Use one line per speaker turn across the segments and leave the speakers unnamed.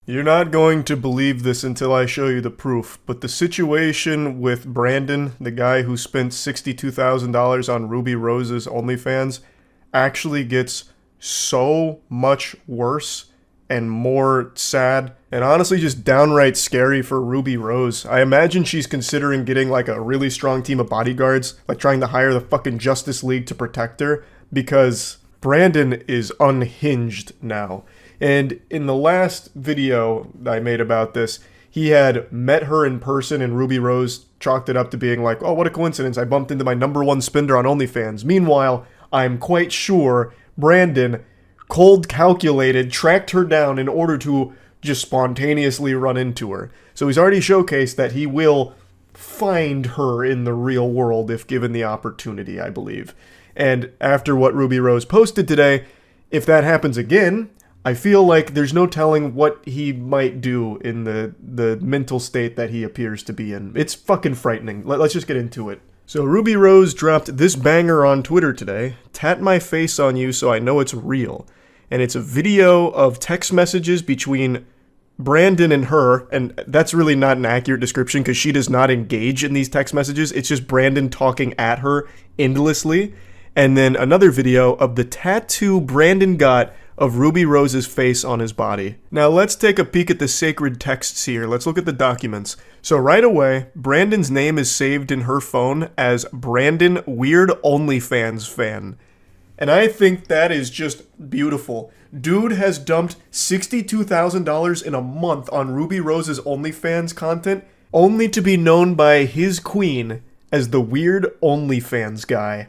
You're not going to believe this until I show you the proof, but the situation with Brandon, the guy who spent $62,000 on Ruby Rose's OnlyFans, actually gets so much worse and more sad and honestly just downright scary for Ruby Rose. I imagine she's considering getting like a really strong team of bodyguards, like trying to hire the fucking Justice League to protect her, because Brandon is unhinged now. And in the last video I made about this, he had met her in person and Ruby Rose chalked it up to being like, oh, what a coincidence, I bumped into my #1 spender on OnlyFans. Meanwhile, I'm quite sure Brandon, cold calculated, tracked her down in order to just spontaneously run into her. So he's already showcased that he will find her in the real world if given the opportunity, I believe. And after what Ruby Rose posted today, if that happens again, I feel like there's no telling what he might do in the mental state that he appears to be in. It's fucking frightening. Let's just get into it. So Ruby Rose dropped this banger on Twitter today, "Tat my face on you so I know it's real." And it's a video of text messages between Brandon and her, and that's really not an accurate description because she does not engage in these text messages. It's just Brandon talking at her endlessly. And then another video of the tattoo Brandon got of Ruby Rose's face on his body. Now let's take a peek at the sacred texts here. Let's look at the documents. So right away, Brandon's name is saved in her phone as Brandon Weird OnlyFans Fan. And I think that is just beautiful. Dude has dumped $62,000 in a month on Ruby Rose's OnlyFans content, only to be known by his queen as the Weird OnlyFans guy.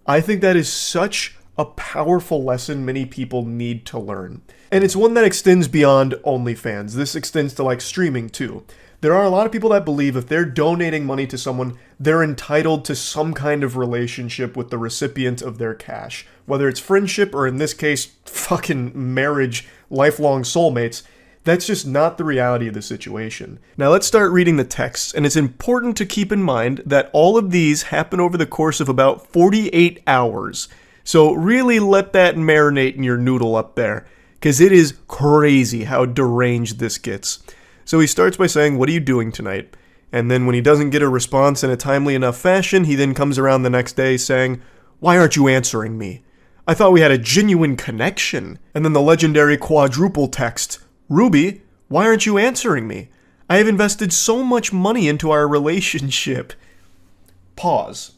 I think that is such a powerful lesson many people need to learn. And it's one that extends beyond OnlyFans. This extends to like streaming too. There are a lot of people that believe if they're donating money to someone, they're entitled to some kind of relationship with the recipient of their cash. Whether it's friendship or in this case, fucking marriage, lifelong soulmates, that's just not the reality of the situation. Now let's start reading the texts, and it's important to keep in mind that all of these happen over the course of about 48 hours. So really let that marinate in your noodle up there, because it is crazy how deranged this gets. So he starts by saying, "What are you doing tonight?" And then when he doesn't get a response in a timely enough fashion, he then comes around the next day saying, "Why aren't you answering me? I thought we had a genuine connection." And then the legendary quadruple text, "Ruby, why aren't you answering me? I have invested so much money into our relationship." Pause.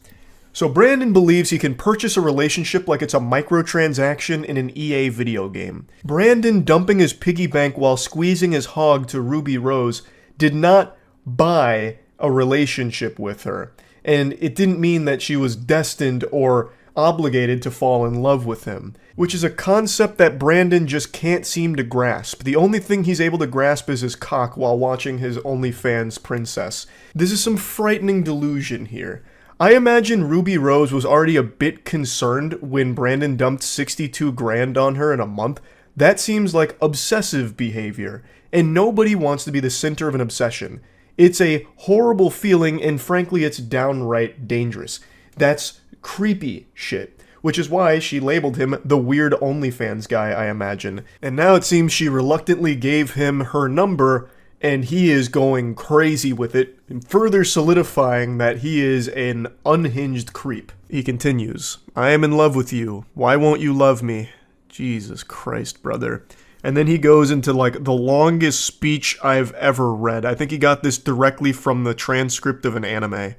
So Brandon believes he can purchase a relationship like it's a microtransaction in an EA video game. Brandon dumping his piggy bank while squeezing his hog to Ruby Rose did not buy a relationship with her. And it didn't mean that she was destined or obligated to fall in love with him, which is a concept that Brandon just can't seem to grasp. The only thing he's able to grasp is his cock while watching his OnlyFans princess. This is some frightening delusion here. I imagine Ruby Rose was already a bit concerned when Brandon dumped 62 grand on her in a month. That seems like obsessive behavior, and nobody wants to be the center of an obsession. It's a horrible feeling, and frankly, it's downright dangerous. That's creepy shit, which is why she labeled him the Weird OnlyFans guy, I imagine. And now it seems she reluctantly gave him her number, and he is going crazy with it, further solidifying that he is an unhinged creep. He continues, "I am in love with you. Why won't you love me?" Jesus Christ, brother. And then he goes into like the longest speech I've ever read. I think he got this directly from the transcript of an anime.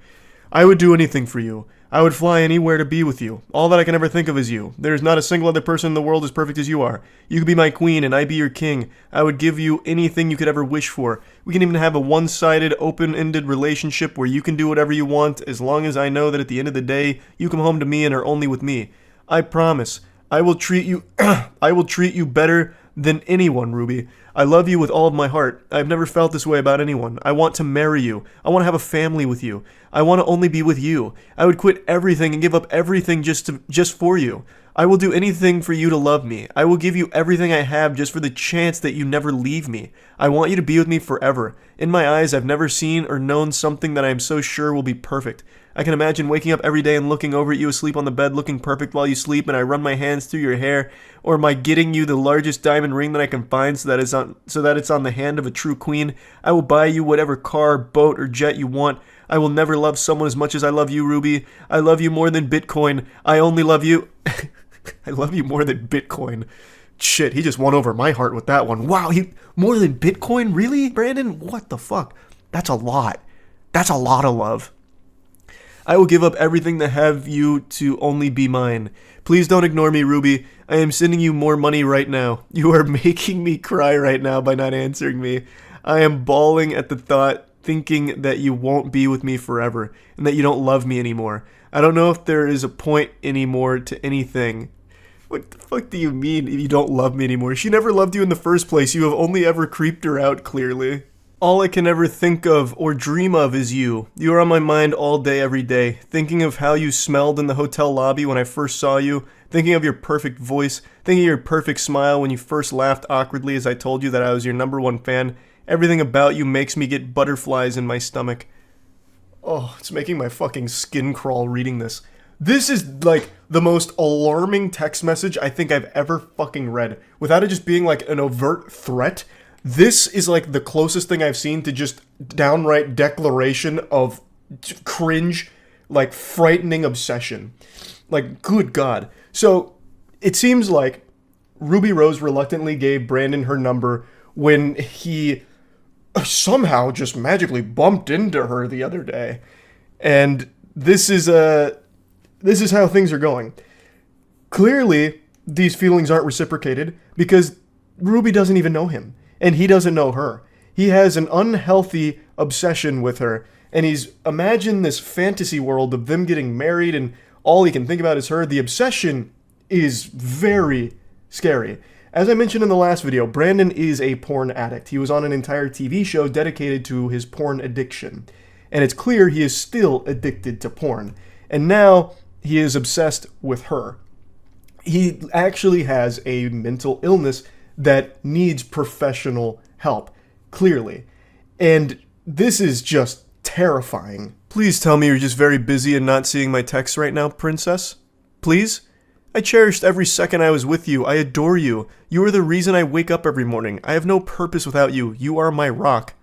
"I would do anything for you. I would fly anywhere to be with you. All that I can ever think of is you. There is not a single other person in the world as perfect as you are. You could be my queen and I'd be your king. I would give you anything you could ever wish for. We can even have a one-sided, open-ended relationship where you can do whatever you want as long as I know that at the end of the day, you come home to me and are only with me. I promise. I will treat you I will treat you better than anyone, Ruby. I love you with all of my heart. I've never felt this way about anyone. I want to marry you. I want to have a family with you. I want to only be with you. I would quit everything and give up everything just for you. I will do anything for you to love me. I will give you everything I have just for the chance that you never leave me. I want you to be with me forever. In my eyes, I've never seen or known something that I am so sure will be perfect.
I can imagine waking up every day and looking over at you asleep on the bed looking perfect while you sleep, and I run my hands through your hair, or my getting you the largest diamond ring that I can find so that it's on the hand of a true queen. I will buy you whatever car, boat, or jet you want. I will never love someone as much as I love you, Ruby. I love you more than Bitcoin. I only love you. I love you more than Bitcoin. Shit, he just won over my heart with that one. Wow, more than Bitcoin? Really, Brandon? What the fuck? That's a lot. That's a lot of love. I will give up everything to have you to only be mine. Please don't ignore me, Ruby. I am sending you more money right now. You are making me cry right now by not answering me. I am bawling at the thought, thinking that you won't be with me forever, and that you don't love me anymore. I don't know if there is a point anymore to anything. What the fuck do you mean you don't love me anymore? She never loved you in the first place. You have only ever creeped her out, clearly. All I can ever think of or dream of is you. You are on my mind all day, every day. Thinking of how you smelled in the hotel lobby when I first saw you. Thinking of your perfect voice. Thinking of your perfect smile when you first laughed awkwardly as I told you that I was your #1 fan. Everything about you makes me get butterflies in my stomach. Oh, it's making my fucking skin crawl reading this. This is, like, the most alarming text message I think I've ever fucking read. Without it just being, like, an overt threat, this is, like, the closest thing I've seen to just downright declaration of cringe, like, frightening obsession. Like, good God. So, it seems like Ruby Rose reluctantly gave Brandon her number when he somehow just magically bumped into her the other day. And this is how things are going. Clearly, these feelings aren't reciprocated because Ruby doesn't even know him, and he doesn't know her. He has an unhealthy obsession with her, and he's imagined this fantasy world of them getting married, and all he can think about is her. The obsession is very scary. As I mentioned in the last video, Brandon is a porn addict. He was on an entire TV show dedicated to his porn addiction, and it's clear he is still addicted to porn. And now he is obsessed with her. He actually has a mental illness that needs professional help, clearly. And this is just terrifying. Please tell me you're just very busy and not seeing my texts right now, princess. Please? I cherished every second I was with you. I adore you. You are the reason I wake up every morning. I have no purpose without you. You are my rock.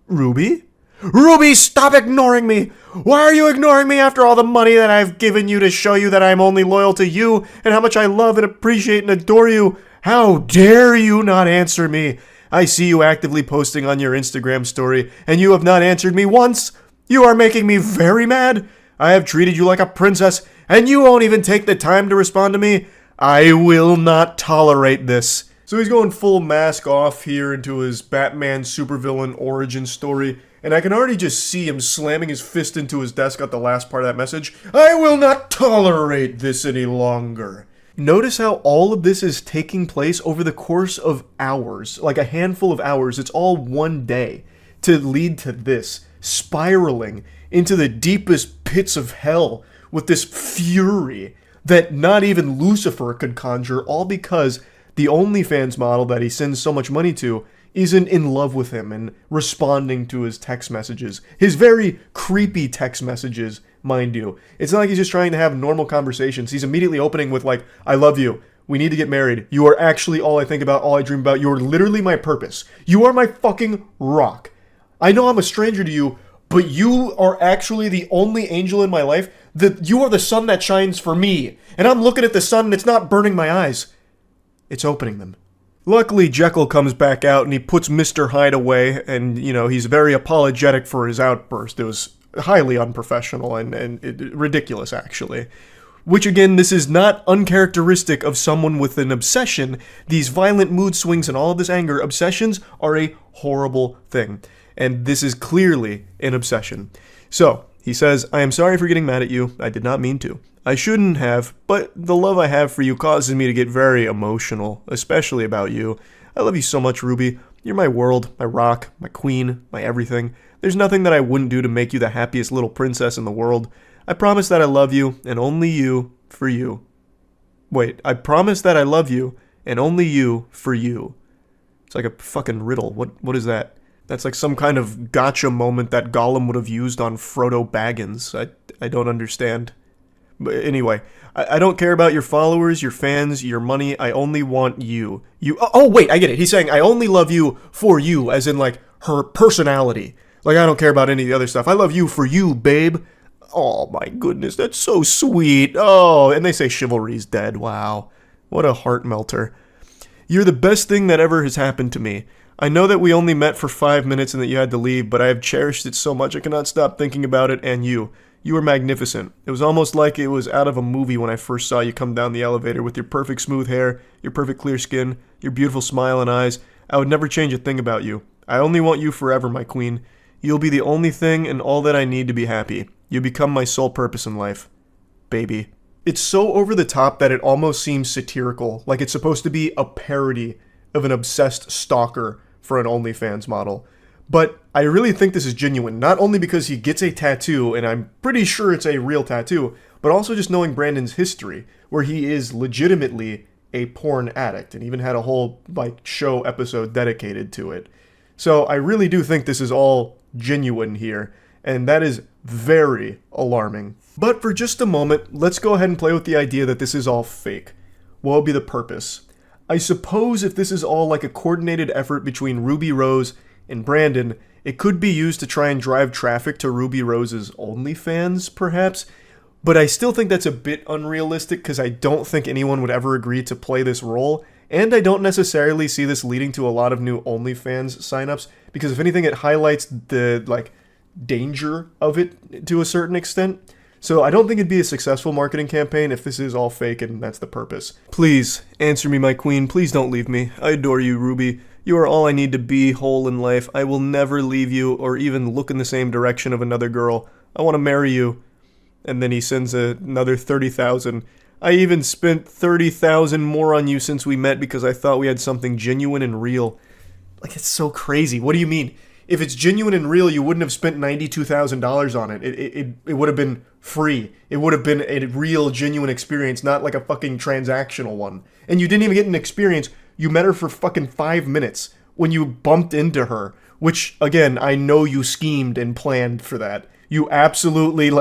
Ruby? Ruby, stop ignoring me! Why are you ignoring me after all the money that I've given you to show you that I'm only loyal to you and how much I love and appreciate and adore you? How dare you not answer me? I see you actively posting on your Instagram story, and you have not answered me once. You are making me very mad. I have treated you like a princess, and you won't even take the time to respond to me. I will not tolerate this. So he's going full mask off here into his Batman supervillain origin story. And I can already just see him slamming his fist into his desk at the last part of that message. I will not tolerate this any longer. Notice how all of this is taking place over the course of hours, like a handful of hours. It's all one day to lead to this, spiraling into the deepest pits of hell with this fury that not even Lucifer could conjure, all because the OnlyFans model that he sends so much money to isn't in love with him and responding to his text messages. His very creepy text messages, mind you. It's not like he's just trying to have normal conversations. He's immediately opening with like, I love you. We need to get married. You are actually all I think about, all I dream about. You are literally my purpose. You are my fucking rock. I know I'm a stranger to you, but you are actually the only angel in my life. You are the sun that shines for me. And I'm looking at the sun and it's not burning my eyes. It's opening them. Luckily, Jekyll comes back out and he puts Mr. Hyde away, and, you know, he's very apologetic for his outburst. It was highly unprofessional and ridiculous, actually. Which, again, this is not uncharacteristic of someone with an obsession. These violent mood swings and all of this anger, obsessions are a horrible thing. And this is clearly an obsession. So, he says, I am sorry for getting mad at you. I did not mean to. I shouldn't have, but the love I have for you causes me to get very emotional, especially about you. I love you so much, Ruby. You're my world, my rock, my queen, my everything. There's nothing that I wouldn't do to make you the happiest little princess in the world. I promise that I love you, and only you, for you. Wait, I promise that I love you, and only you, for you. It's like a fucking riddle. What is that? That's like some kind of gotcha moment that Gollum would have used on Frodo Baggins. I don't understand. But anyway, I don't care about your followers, your fans, your money. I only want you. Oh, wait, I get it. He's saying I only love you for you, as in like her personality. Like, I don't care about any of the other stuff. I love you for you, babe. Oh my goodness, that's so sweet. Oh, and they say chivalry's dead. Wow. What a heart melter. You're the best thing that ever has happened to me. I know that we only met for 5 minutes and that you had to leave, but I have cherished it so much I cannot stop thinking about it and you. You were magnificent. It was almost like it was out of a movie when I first saw you come down the elevator with your perfect smooth hair, your perfect clear skin, your beautiful smile and eyes. I would never change a thing about you. I only want you forever, my queen. You'll be the only thing and all that I need to be happy. You become my sole purpose in life. Baby. It's so over the top that it almost seems satirical, like it's supposed to be a parody of an obsessed stalker for an OnlyFans model. But I really think this is genuine, not only because he gets a tattoo, and I'm pretty sure it's a real tattoo, but also just knowing Brandon's history, where he is legitimately a porn addict, and even had a whole show episode dedicated to it. So I really do think this is all genuine here, and that is very alarming. But for just a moment, let's go ahead and play with the idea that this is all fake. What will be the purpose? I suppose if this is all like a coordinated effort between Ruby Rose and Brandon, it could be used to try and drive traffic to Ruby Rose's OnlyFans, perhaps. But I still think that's a bit unrealistic because I don't think anyone would ever agree to play this role, and I don't necessarily see this leading to a lot of new OnlyFans signups, because if anything, it highlights the danger of it to a certain extent. So I don't think it'd be a successful marketing campaign if this is all fake and that's the purpose. Please, answer me, my queen. Please don't leave me. I adore you, Ruby. You are all I need to be whole in life. I will never leave you or even look in the same direction of another girl. I want to marry you. And then he sends another 30,000. I even spent 30,000 more on you since we met because I thought we had something genuine and real. Like, it's so crazy. What do you mean? If it's genuine and real, you wouldn't have spent $92,000 on it. It would have been free. It would have been a real, genuine experience, not like a fucking transactional one. And you didn't even get an experience. You met her for fucking 5 minutes when you bumped into her, which, again, I know you schemed and planned for that. You absolutely,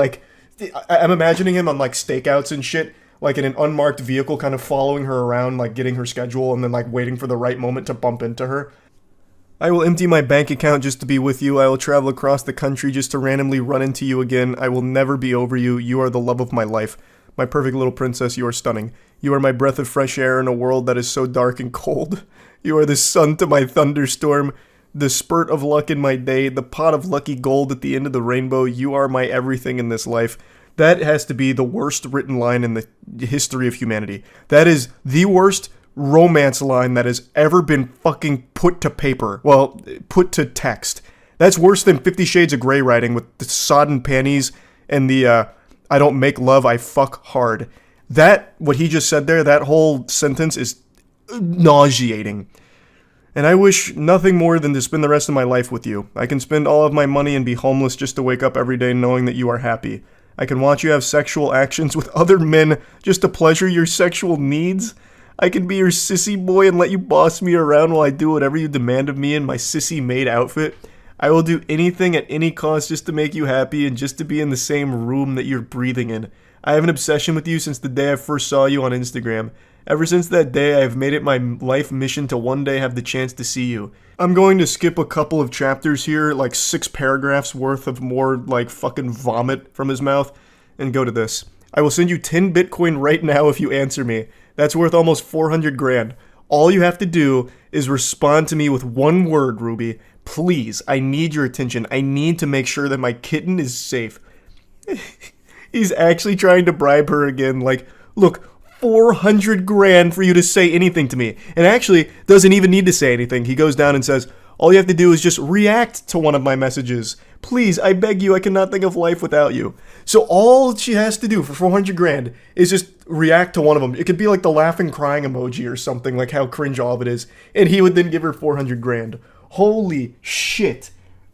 I'm imagining him on, stakeouts and shit, in an unmarked vehicle, kind of following her around, getting her schedule, and then, waiting for the right moment to bump into her. I will empty my bank account just to be with you. I will travel across the country just to randomly run into you again. I will never be over you. You are the love of my life. My perfect little princess, you are stunning. You are my breath of fresh air in a world that is so dark and cold. You are the sun to my thunderstorm, the spurt of luck in my day, the pot of lucky gold at the end of the rainbow. You are my everything in this life. That has to be the worst written line in the history of humanity. That is the worst romance line that has ever been fucking put to paper. Well, put to text. That's worse than 50 Shades of Grey writing with the sodden panties and the I don't make love, I fuck hard. That, what he just said there, that whole sentence is nauseating. And I wish nothing more than to spend the rest of my life with you. I can spend all of my money and be homeless just to wake up every day knowing that you are happy. I can watch you have sexual actions with other men just to pleasure your sexual needs. I can be your sissy boy and let you boss me around while I do whatever you demand of me in my sissy maid outfit. I will do anything at any cost just to make you happy and just to be in the same room that you're breathing in. I have an obsession with you since the day I first saw you on Instagram. Ever since that day, I have made it my life mission to one day have the chance to see you. I'm going to skip a couple of chapters here, 6 paragraphs worth of more, fucking vomit from his mouth, and go to this. I will send you 10 Bitcoin right now if you answer me. That's worth almost 400 grand. All you have to do is respond to me with one word, Ruby. Please, I need your attention. I need to make sure that my kitten is safe. He's actually trying to bribe her again. Look, 400 grand for you to say anything to me. And actually, doesn't even need to say anything. He goes down and says, all you have to do is just react to one of my messages. Please, I beg you, I cannot think of life without you. So all she has to do for 400 grand is just react to one of them. It could be like the laughing, crying emoji or something, like how cringe all of it is. And he would then give her 400 grand. Holy shit.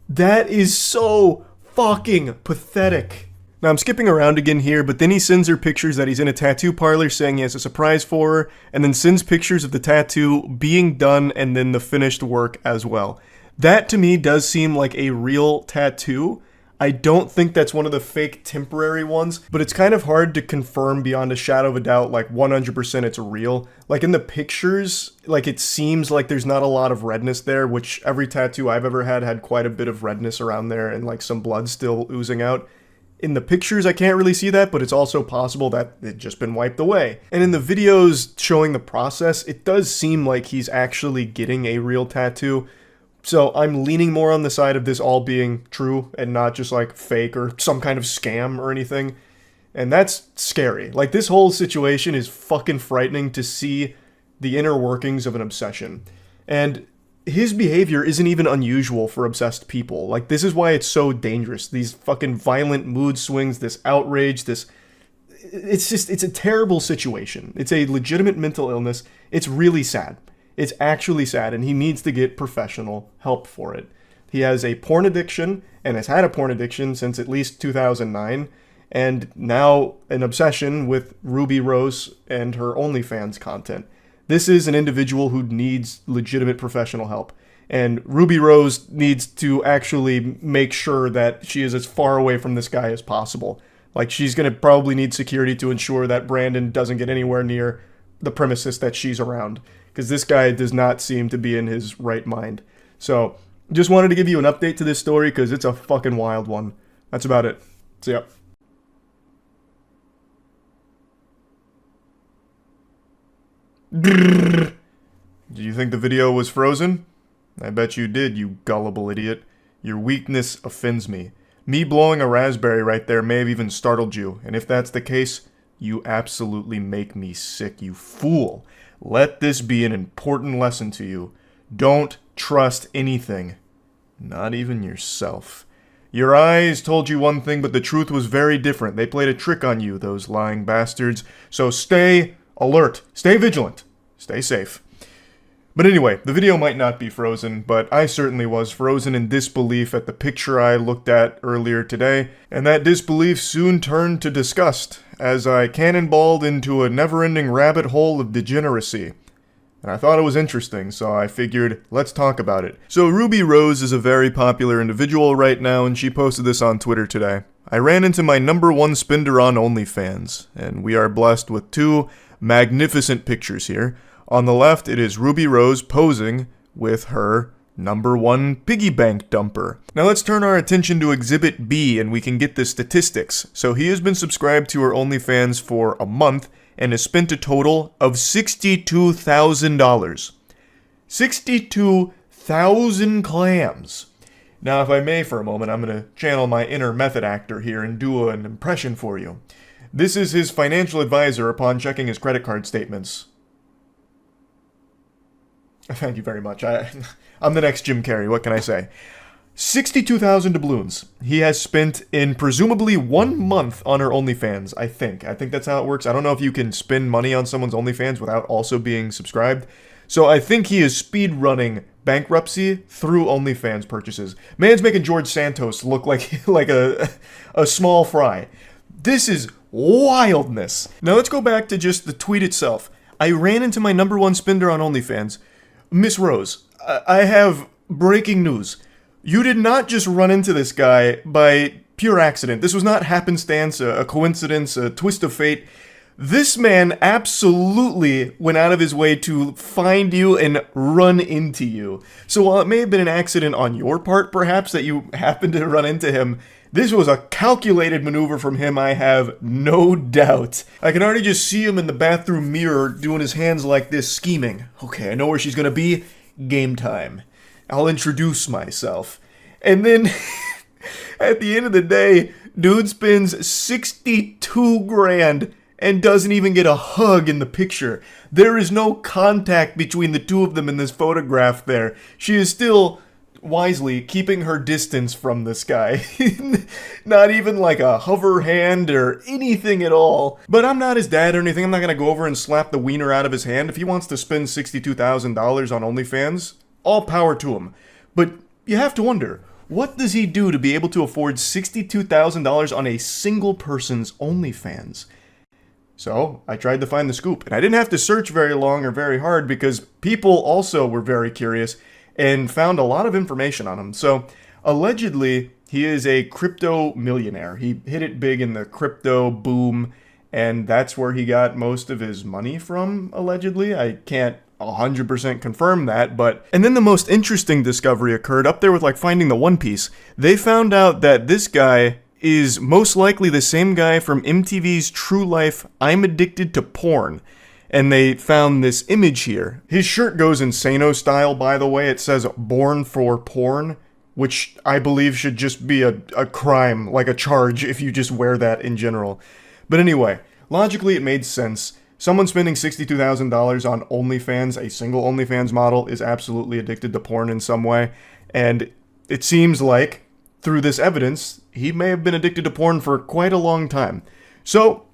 That is so fucking pathetic. Now, I'm skipping around again here, but then he sends her pictures that he's in a tattoo parlor saying he has a surprise for her, and then sends pictures of the tattoo being done and then the finished work as well.
That to me does seem like a real tattoo. I don't think that's one of the fake temporary ones, but it's kind of hard to confirm beyond a shadow of a doubt, like 100% it's real. Like in the pictures, like it seems like there's not a lot of redness there, which every tattoo I've ever had quite a bit of redness around there and like some blood still oozing out. In the pictures, I can't really see that, but it's also possible that it's just been wiped away. And in the videos showing the process, it does seem like he's actually getting a real tattoo. So I'm leaning more on the side of this all being true and not just like fake or some kind of scam or anything. And that's scary. Like this whole situation is fucking frightening to see the inner workings of an obsession. And his behavior isn't even unusual for obsessed people. Like this is why it's so dangerous. These fucking violent mood swings, this outrage, it's a terrible situation. It's a legitimate mental illness. It's really sad. It's actually sad, and he needs to get professional help for it. He has a porn addiction, and has had a porn addiction since at least 2009, and now an obsession with Ruby Rose and her OnlyFans content. This is an individual who needs legitimate professional help, and Ruby Rose needs to actually make sure that she is as far away from this guy as possible. Like, she's going to probably need security to ensure that Brandon doesn't get anywhere near the premises that she's around, because this guy does not seem to be in his right mind. So, just wanted to give you an update to this story, because it's a fucking wild one. That's about it. See ya. Do you think the video was frozen? I bet you did, you gullible idiot. Your weakness offends me. Me blowing a raspberry right there may have even startled you, and if that's the case, you absolutely make me sick, you fool. Let this be an important lesson to you. Don't trust anything. Not even yourself. Your eyes told you one thing, but the truth was very different. They played a trick on you, those lying bastards. So stay alert. Stay vigilant. Stay safe. But anyway, the video might not be frozen, but I certainly was frozen in disbelief at the picture I looked at earlier today, and that disbelief soon turned to disgust as I cannonballed into a never-ending rabbit hole of degeneracy. And I thought it was interesting, so I figured, let's talk about it. So Ruby Rose is a very popular individual right now, and she posted this on Twitter today. I ran into my #1 spender on OnlyFans, and we are blessed with two magnificent pictures here. On the left, it is Ruby Rose posing with her #1 piggy bank dumper. Now let's turn our attention to Exhibit B and we can get the statistics. So he has been subscribed to her OnlyFans for a month and has spent a total of $62,000. 62,000 clams. Now if I may for a moment, I'm going to channel my inner method actor here and do an impression for you. This is his financial advisor upon checking his credit card statements. Thank you very much. I'm the next Jim Carrey. What can I say? 62,000 doubloons he has spent in presumably 1 month on her OnlyFans, I think. I think that's how it works. I don't know if you can spend money on someone's OnlyFans without also being subscribed. So I think he is speed running bankruptcy through OnlyFans purchases. Man's making George Santos look like a small fry. This is wildness. Now let's go back to just the tweet itself. I ran into my #1 spender on OnlyFans. Miss Rose, I have breaking news. You did not just run into this guy by pure accident. This was not happenstance, a coincidence, a twist of fate. This man absolutely went out of his way to find you and run into you. So while it may have been an accident on your part, perhaps, that you happened to run into him, this was a calculated maneuver from him, I have no doubt. I can already just see him in the bathroom mirror doing his hands like this, scheming. Okay, I know where she's gonna be. Game time. I'll introduce myself. And then, at the end of the day, dude spends 62 grand and doesn't even get a hug in the picture. There is no contact between the two of them in this photograph there. She is still wisely keeping her distance from this guy. Not even like a hover hand or anything at all. But I'm not his dad or anything. I'm not gonna go over and slap the wiener out of his hand. If he wants to spend $62,000 on OnlyFans, all power to him. But you have to wonder, what does he do to be able to afford $62,000 on a single person's OnlyFans? So I tried to find the scoop, and I didn't have to search very long or very hard because people also were very curious. and found a lot of information on him. So, allegedly, he is a crypto millionaire. He hit it big in the crypto boom, and that's where he got most of his money from, allegedly. I can't 100% confirm that, but... And then the most interesting discovery occurred up there with, like, finding the One Piece. They found out that this guy is most likely the same guy from MTV's True Life, I'm Addicted to Porn. And they found this image here. His shirt goes insano style, by the way. It says, Born for Porn, which I believe should just be a crime, like a charge, if you just wear that in general. But anyway, logically it made sense. Someone spending $62,000 on OnlyFans, a single OnlyFans model, is absolutely addicted to porn in some way. And it seems like, through this evidence, he may have been addicted to porn for quite a long time. So,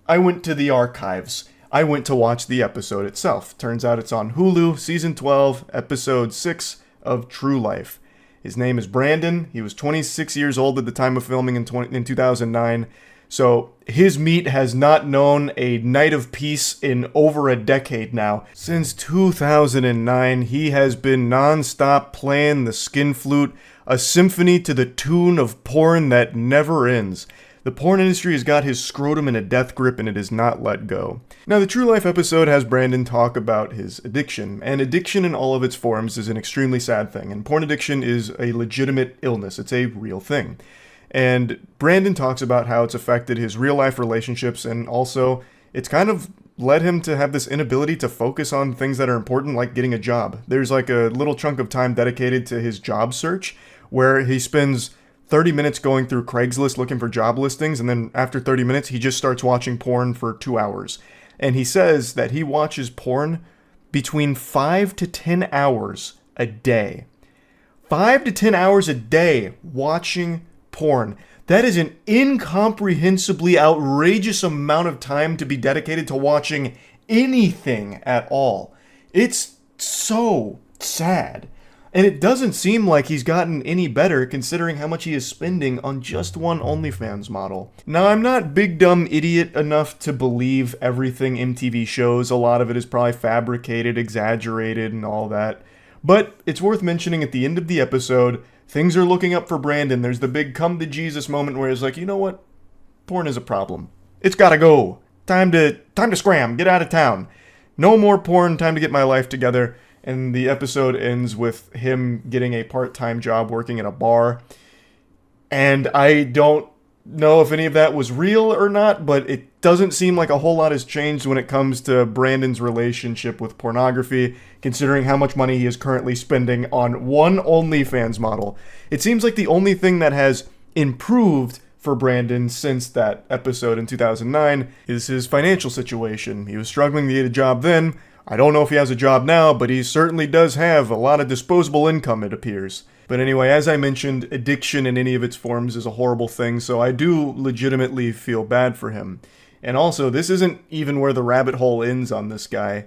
I went to the archives. I went to watch the episode itself. Turns out it's on Hulu, Season 12, Episode 6 of True Life. His name is Brandon. He was 26 years old at the time of filming in 2009. So his meat has not known a night of peace in over a decade now. Since 2009, he has been non-stop playing the skin flute, a symphony to the tune of porn that never ends. The porn industry has got his scrotum in a death grip and it has not let go. Now, the True Life episode has Brandon talk about his addiction, and addiction in all of its forms is an extremely sad thing, and porn addiction is a legitimate illness. It's a real thing. And Brandon talks about how it's affected his real-life relationships, and also it's kind of led him to have this inability to focus on things that are important, like getting a job. There's like a little chunk of time dedicated to his job search, where he spends 30 minutes going through Craigslist looking for job listings, and then after 30 minutes, he just starts watching porn for 2 hours. And he says that he watches porn between 5 to 10 hours a day. 5 to 10 hours a day watching porn. That is an incomprehensibly outrageous amount of time to be dedicated to watching anything at all. It's so sad. And it doesn't seem like he's gotten any better considering how much he is spending on just one OnlyFans model. Now, I'm not big dumb idiot enough to believe everything MTV shows. A lot of it is probably fabricated, exaggerated, and all that. But it's worth mentioning at the end of the episode, things are looking up for Brandon. There's the big come to Jesus moment where he's like, you know what? Porn is a problem. It's gotta go. Time to scram. Get out of town. No more porn. Time to get my life together. And the episode ends with him getting a part-time job working at a bar. And I don't know if any of that was real or not, but it doesn't seem like a whole lot has changed when it comes to Brandon's relationship with pornography, considering how much money he is currently spending on one OnlyFans model. It seems like the only thing that has improved for Brandon since that episode in 2009 is his financial situation. He was struggling to get a job then. I don't know if he has a job now, but he certainly does have a lot of disposable income, it appears. But anyway, as I mentioned, addiction in any of its forms is a horrible thing, so I do legitimately feel bad for him. And also, this isn't even where the rabbit hole ends on this guy.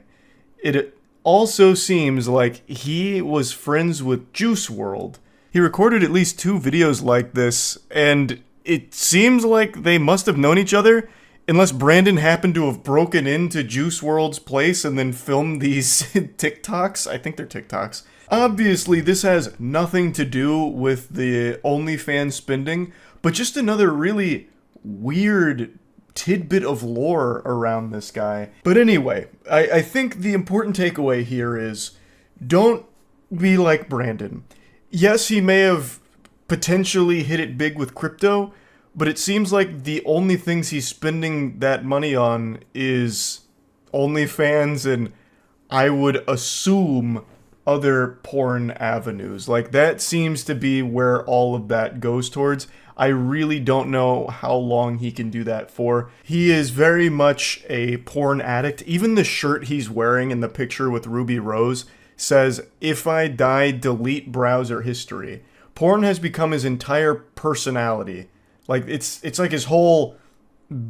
It also seems like he was friends with Juice WRLD. He recorded at least 2 videos like this, and it seems like they must have known each other, unless Brandon happened to have broken into Juice WRLD's place and then filmed these TikToks. I think they're TikToks. Obviously, this has nothing to do with the OnlyFans spending, but just another really weird tidbit of lore around this guy. But anyway, I think the important takeaway here is don't be like Brandon. Yes, he may have potentially hit it big with crypto, but it seems like the only things he's spending that money on is OnlyFans and I would assume other porn avenues. Like, that seems to be where all of that goes towards. I really don't know how long he can do that for. He is very much a porn addict. Even the shirt he's wearing in the picture with Ruby Rose says, "If I die, delete browser history." Porn has become his entire personality. Like, it's like his whole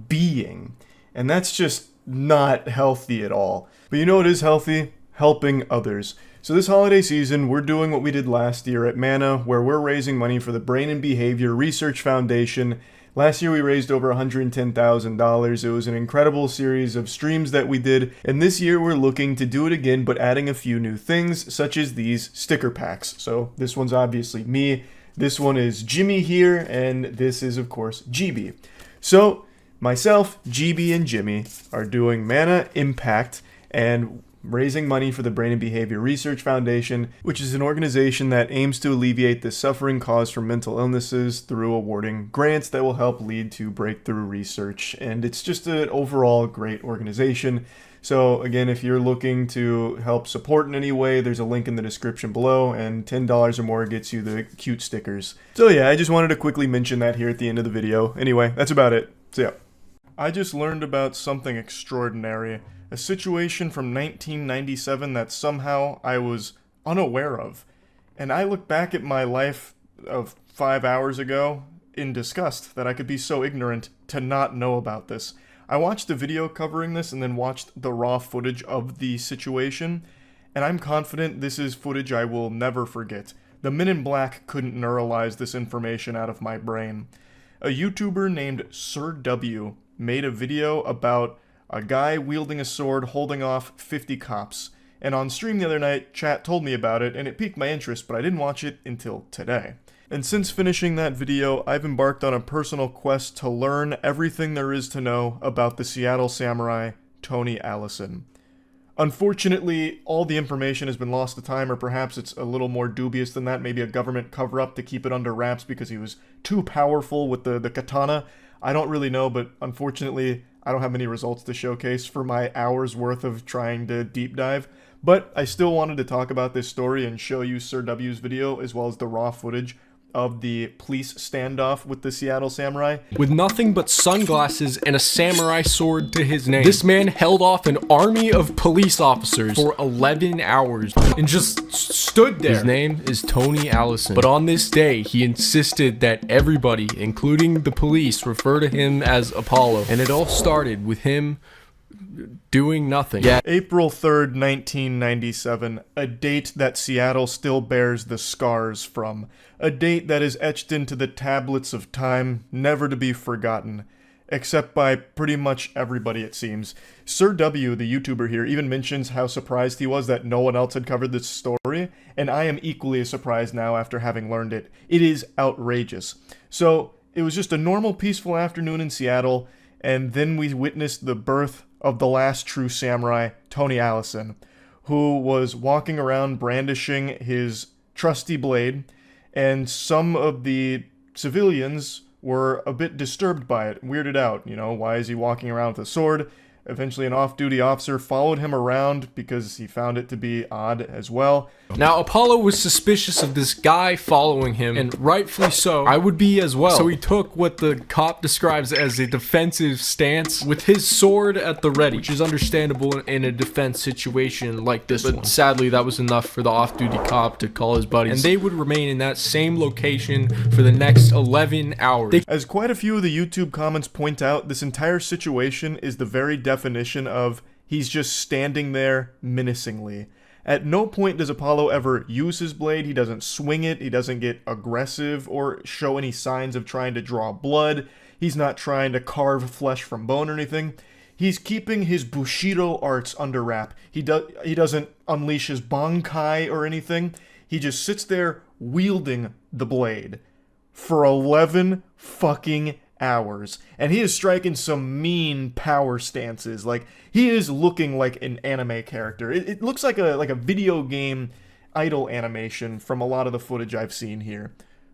being. And that's just not healthy at all. But you know what is healthy? Helping others. So this holiday season, we're doing what we did last year at Mana, where we're raising money for the Brain and Behavior Research Foundation. Last year we raised over $110,000. It was an incredible series of streams that we did, and this year we're looking to do it again, but adding a few new things, such as these sticker packs. So this one's obviously me, this one is Jimmy here, and this is of course GB. So myself, GB, and Jimmy are doing Mana Impact and raising money for the Brain and Behavior Research Foundation, which is an organization that aims to alleviate the suffering caused from mental illnesses through awarding grants that will help lead to breakthrough research. And it's just an overall great organization. So again, if you're looking to help support in any way, there's a link in the description below, and $10 or more gets you the cute stickers. So yeah, I just wanted to quickly mention that here at the end of the video. Anyway, that's about it. So yeah. I just learned about something extraordinary. A situation from 1997 that somehow I was unaware of. And I look back at my life of 5 hours ago in disgust that I could be so ignorant to not know about this. I watched a video covering this and then watched the raw footage of the situation, and I'm confident this is footage I will never forget. The Men in Black couldn't neuralize this information out of my brain. A YouTuber named Sir W made a video about a guy wielding a sword holding off 50 cops. And on stream the other night, chat told me about it, and it piqued my interest, but I didn't watch it until today. And since finishing that video, I've embarked on a personal quest to learn everything there is to know about the Seattle samurai, Tony Allison. Unfortunately, all the information has been lost to time, or perhaps it's a little more dubious than that, maybe a government cover-up to keep it under wraps because he was too powerful with the katana. I don't really know, but unfortunately, I don't have any results to showcase for my hours worth of trying to deep dive. But I still wanted to talk about this story and show you Sir W's video, as well as the raw footage of the police standoff with the Seattle samurai.
With nothing but sunglasses and a samurai sword to his name, this man held off an army of police officers for 11 hours and just stood there. His name is Tony Allison, but on this day, he insisted that everybody, including the police, refer to him as Apollo, and it all started with him doing nothing. Yeah.
April 3rd, 1997, a date that Seattle still bears the scars from. A date that is etched into the tablets of time, never to be forgotten. Except by pretty much everybody, it seems. Sir W, the YouTuber here, even mentions how surprised he was that no one else had covered this story, and I am equally as surprised now after having learned it. It is outrageous. So, it was just a normal, peaceful afternoon in Seattle, and then we witnessed the birth of the last true samurai, Tony Allison, who was walking around brandishing his trusty blade, and some of the civilians were a bit disturbed by it, weirded out. You know, why is he walking around with a sword? Eventually, an off-duty officer followed him around because he found it to be odd as well.
Now, Apollo was suspicious of this guy following him, and rightfully so. I would be as well. So he took what the cop describes as a defensive stance with his sword at the ready, which is understandable in a defense situation like this one. But sadly, that was enough for the off-duty cop to call his buddies, and they would remain in that same location for the next 11 hours.
As quite a few of the YouTube comments point out, this entire situation is the very definition of he's just standing there menacingly. At no point does Apollo ever use his blade, he doesn't swing it, he doesn't get aggressive or show any signs of trying to draw blood, he's not trying to carve flesh from bone or anything. He's keeping his Bushido arts under wrap. He doesn't unleash his Bankai or anything, he just sits there wielding the blade for 11 fucking hours, and he is striking some mean power stances. Like, he is looking like an anime character. It looks like a video game idle animation from a lot of the footage I've seen here.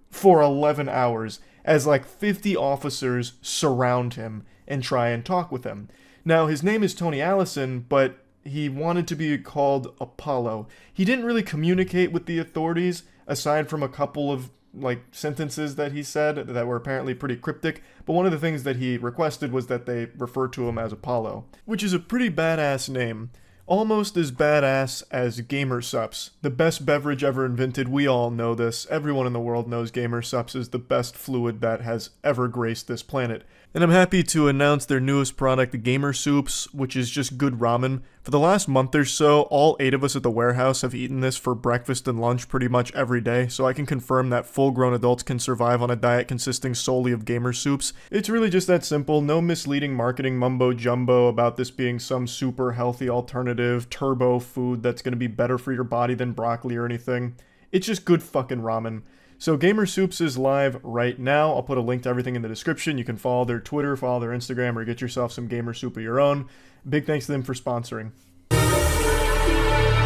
For 11 hours, as like 50 officers surround him and try and talk with him. Now, his name is Tony Allison, but he wanted to be called Apollo. He didn't really communicate with the authorities, aside from a couple of like sentences that he said that were apparently pretty cryptic, but one of the things that he requested was that they refer to him as Apollo, which is a pretty badass name. almost as badass as Gamer Sups, the best beverage ever invented. We all know this. Everyone in the world knows Gamer Sups is the best fluid that has ever graced this planet. And I'm happy to announce their newest product, Gamer Soups, which is just good ramen. For the last month or so, all 8 of us at the warehouse have eaten this for breakfast and lunch pretty much every day, so I can confirm that full-grown adults can survive on a diet consisting solely of Gamer Soups. It's really just that simple, no misleading marketing mumbo-jumbo about this being some super healthy alternative, turbo food that's going to be better for your body than broccoli or anything. It's just good fucking ramen. So Gamer Soups is live right now. I'll put a link to everything in the description. You can follow their Twitter, follow their Instagram, or get yourself some Gamer Soup of your own. Big thanks to them for sponsoring.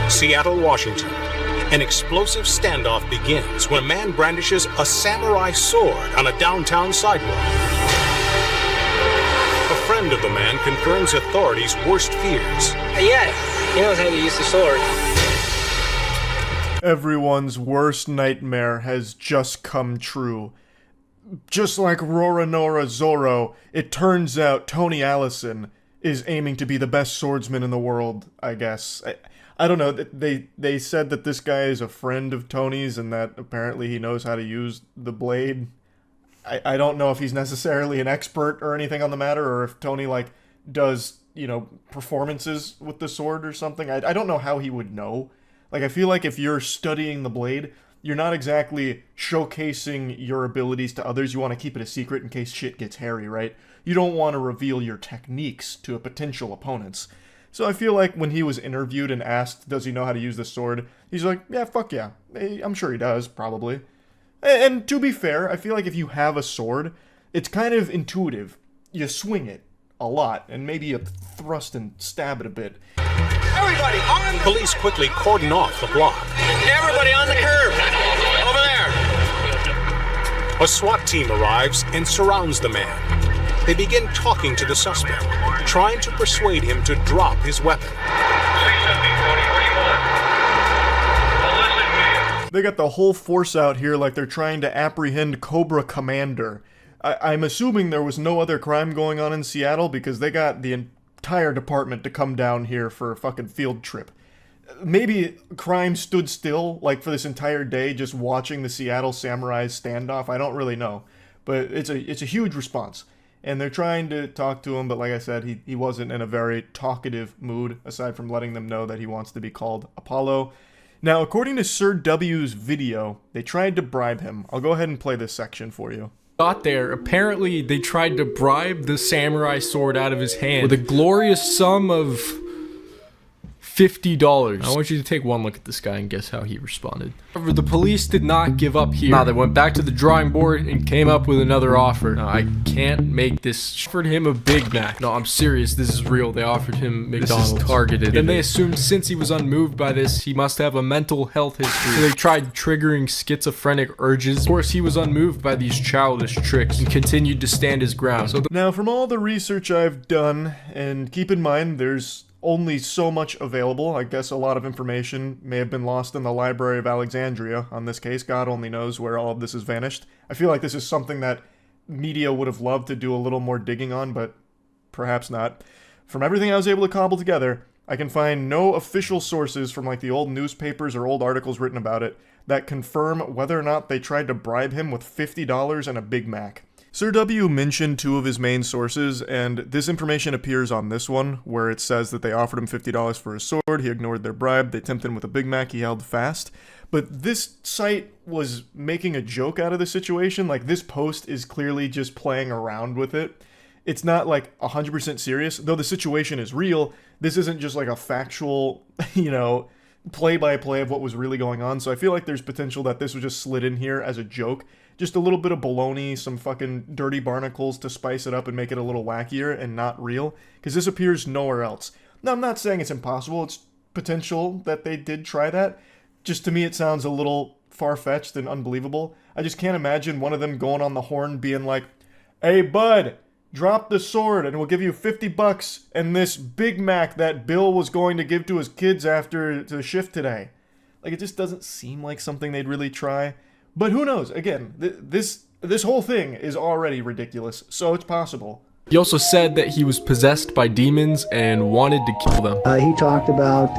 Seattle, Washington. An explosive standoff begins when a man brandishes a samurai sword on a downtown sidewalk. A friend of the man confirms authorities' worst fears.
Yeah, he knows how to use the sword.
Everyone's worst nightmare has just come true. Just like Roronoa Zoro, it turns out Tony Allison is aiming to be the best swordsman in the world, I guess. I don't know, they said that this guy is a friend of Tony's and that apparently he knows how to use the blade. I don't know if he's necessarily an expert or anything on the matter, or if Tony, like, does, you know, performances with the sword or something. I don't know how he would know. Like, I feel like if you're studying the blade, you're not exactly showcasing your abilities to others. You want to keep it a secret in case shit gets hairy, right? You don't want to reveal your techniques to potential opponents. So I feel like when he was interviewed and asked, does he know how to use the sword? He's like, yeah, fuck yeah. I'm sure he does, probably. And to be fair, I feel like if you have a sword, it's kind of intuitive. You swing it a lot, and maybe you thrust and stab it a bit.
Everybody on! Police quickly cordon off the block.
Everybody on the curb! Over there!
A SWAT team arrives and surrounds the man. They begin talking to the suspect, trying to persuade him to drop his weapon.
They got the whole force out here like they're trying to apprehend Cobra Commander. I'm assuming there was no other crime going on in Seattle because they got the entire department to come down here for a fucking field trip. Maybe crime stood still, like, for this entire day just watching the Seattle Samurais standoff. I don't really know. But it's a huge response. And they're trying to talk to him, but like I said, he wasn't in a very talkative mood, aside from letting them know that he wants to be called Apollo. Now, according to Sir W's video, they tried to bribe him. I'll go ahead and play this section for you.
Got there, apparently they tried to bribe the samurai sword out of his hand with a glorious sum of $50. I want you to take one look at this guy and guess how he responded. However, the police did not give up here. Nah, they went back to the drawing board and came up with another offer. Now, I can't make this. Offered him a Big Mac. No, I'm serious. This is real. They offered him McDonald's. This is targeted. Then they assumed since he was unmoved by this, he must have a mental health history. So they tried triggering schizophrenic urges. Of course, he was unmoved by these childish tricks and continued to stand his ground. So
now, from all the research I've done, and keep in mind, there's only so much available. I guess a lot of information may have been lost in the Library of Alexandria on this case. God only knows where all of this has vanished. I feel like this is something that media would have loved to do a little more digging on, but perhaps not. From everything I was able to cobble together, I can find no official sources from like the old newspapers or old articles written about it that confirm whether or not they tried to bribe him with $50 and a Big Mac. Sir W mentioned 2 of his main sources, and this information appears on this one, where it says that they offered him $50 for his sword, he ignored their bribe, they tempted him with a Big Mac, he held fast. But this site was making a joke out of the situation, like this post is clearly just playing around with it. It's not like 100% serious, though the situation is real. This isn't just like a factual, play-by-play of what was really going on, so I feel like there's potential that this was just slid in here as a joke. Just a little bit of baloney, some fucking dirty barnacles to spice it up and make it a little wackier and not real, because this appears nowhere else. Now, I'm not saying it's impossible, it's potential that they did try that. Just to me, it sounds a little far-fetched and unbelievable. I just can't imagine one of them going on the horn being like, "Hey, bud, drop the sword and we'll give you $50 and this Big Mac that Bill was going to give to his kids after the shift today." Like, it just doesn't seem like something they'd really try. But who knows? Again, this whole thing is already ridiculous, so it's possible.
He also said that he was possessed by demons and wanted to kill them.
He talked about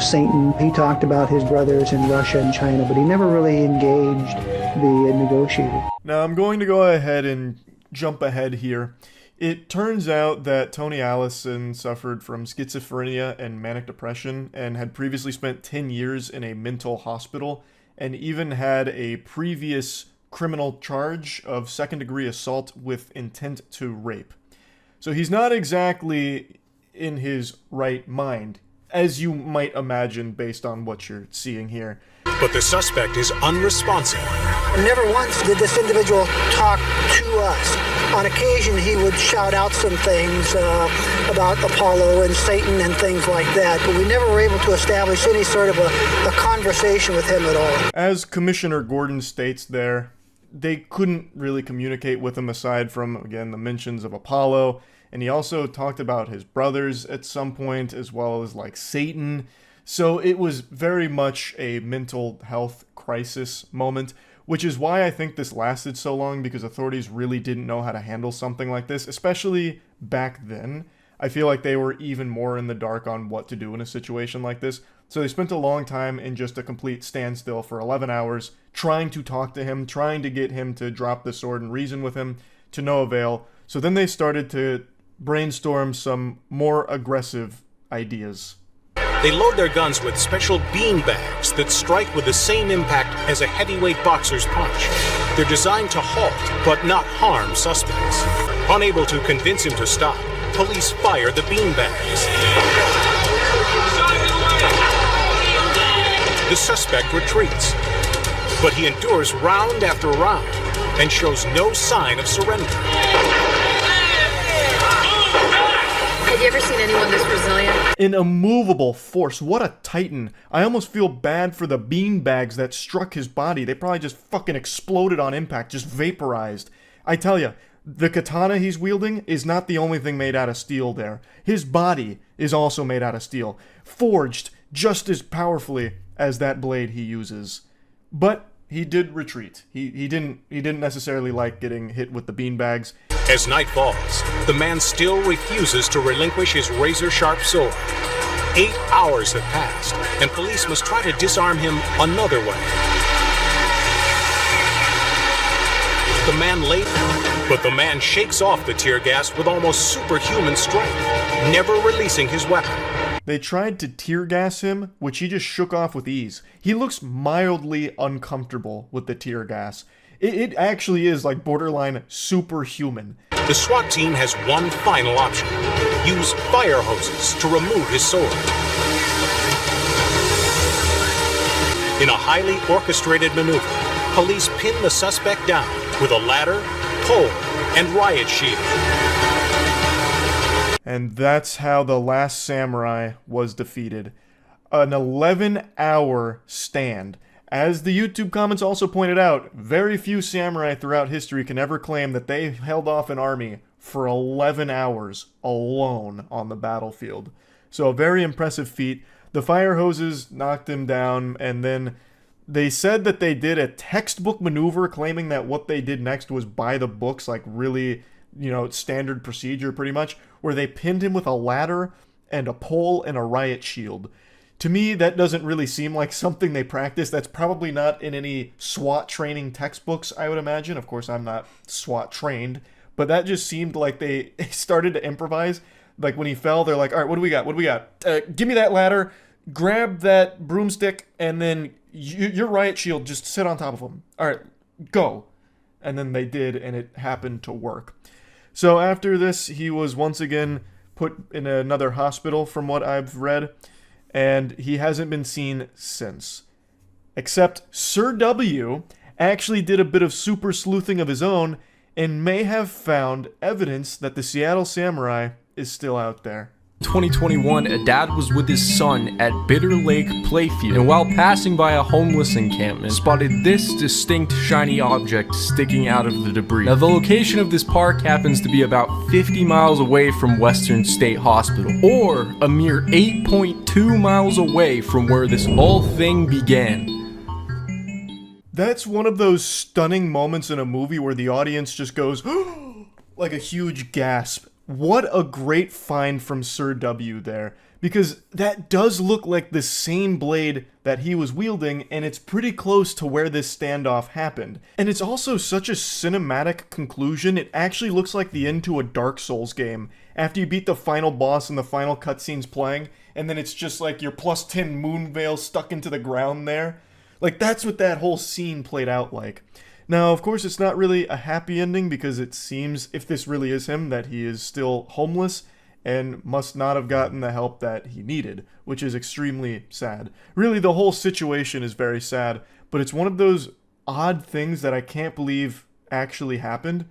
Satan. He talked about his brothers in Russia and China, but he never really engaged the negotiator.
Now I'm going to go ahead and jump ahead here. It turns out that Tony Allison suffered from schizophrenia and manic depression and had previously spent 10 years in a mental hospital and even had a previous criminal charge of second-degree assault with intent to rape. So he's not exactly in his right mind, as you might imagine based on what you're seeing here.
But the suspect is unresponsive.
Never once did this individual talk to us. On occasion, he would shout out some things about Apollo and Satan and things like that, but we never were able to establish any sort of a conversation with him at all.
As Commissioner Gordon states there, they couldn't really communicate with him aside from, again, the mentions of Apollo, and he also talked about his brothers at some point, as well as, like, Satan. So it was very much a mental health crisis moment, which is why I think this lasted so long, because authorities really didn't know how to handle something like this, especially back then. I feel like they were even more in the dark on what to do in a situation like this. So they spent a long time in just a complete standstill for 11 hours, trying to talk to him, trying to get him to drop the sword and reason with him, to no avail. So then they started to brainstorm some more aggressive ideas.
They load their guns with special bean bags that strike with the same impact as a heavyweight boxer's punch. They're designed to halt, but not harm suspects. Unable to convince him to stop, police fire the bean bags. The suspect retreats, but he endures round after round and shows no sign of surrender.
Have you ever seen anyone this resilient?
An immovable force. What a titan. I almost feel bad for the beanbags that struck his body. They probably just fucking exploded on impact, just vaporized. I tell you, the katana he's wielding is not the only thing made out of steel there. His body is also made out of steel, forged just as powerfully as that blade he uses. But he did retreat. He didn't necessarily like getting hit with the beanbags.
As night falls, the man still refuses to relinquish his razor-sharp sword. 8 hours have passed, and police must try to disarm him another way. But the man shakes off the tear gas with almost superhuman strength, never releasing his weapon.
They tried to tear gas him, which he just shook off with ease. He looks mildly uncomfortable with the tear gas. It actually is like borderline superhuman.
The SWAT team has one final option: use fire hoses to remove his sword. In a highly orchestrated maneuver, police pin the suspect down with a ladder, pole, and riot shield.
And that's how the last samurai was defeated. An 11-hour stand. As the YouTube comments also pointed out, very few samurai throughout history can ever claim that they held off an army for 11 hours alone on the battlefield. So a very impressive feat. The fire hoses knocked him down, and then they said that they did a textbook maneuver claiming that what they did next was by the books, like really, standard procedure pretty much, where they pinned him with a ladder and a pole and a riot shield. To me, that doesn't really seem like something they practice. That's probably not in any SWAT training textbooks, I would imagine. Of course, I'm not SWAT trained, but that just seemed like they started to improvise. Like when he fell, they're like, all right, what do we got? Give me that ladder, grab that broomstick, and then your riot shield, just sit on top of him. All right, go. And then they did, and it happened to work. So after this, he was once again put in another hospital, from what I've read, and he hasn't been seen since. Except Sir W actually did a bit of super sleuthing of his own and may have found evidence that the Seattle Samurai is still out there.
2021, a dad was with his son at Bitter Lake Playfield, and while passing by a homeless encampment, spotted this distinct shiny object sticking out of the debris. Now, the location of this park happens to be about 50 miles away from Western State Hospital, or a mere 8.2 miles away from where this whole thing began.
That's one of those stunning moments in a movie where the audience just goes, like a huge gasp. What a great find from Sir W there. Because that does look like the same blade that he was wielding, and it's pretty close to where this standoff happened. And it's also such a cinematic conclusion, it actually looks like the end to a Dark Souls game. After you beat the final boss and the final cutscene's playing, and then it's just like your plus 10 moon veil stuck into the ground there. Like, that's what that whole scene played out like. Now, of course, it's not really a happy ending, because it seems, if this really is him, that he is still homeless, and must not have gotten the help that he needed, which is extremely sad. Really, the whole situation is very sad, but it's one of those odd things that I can't believe actually happened,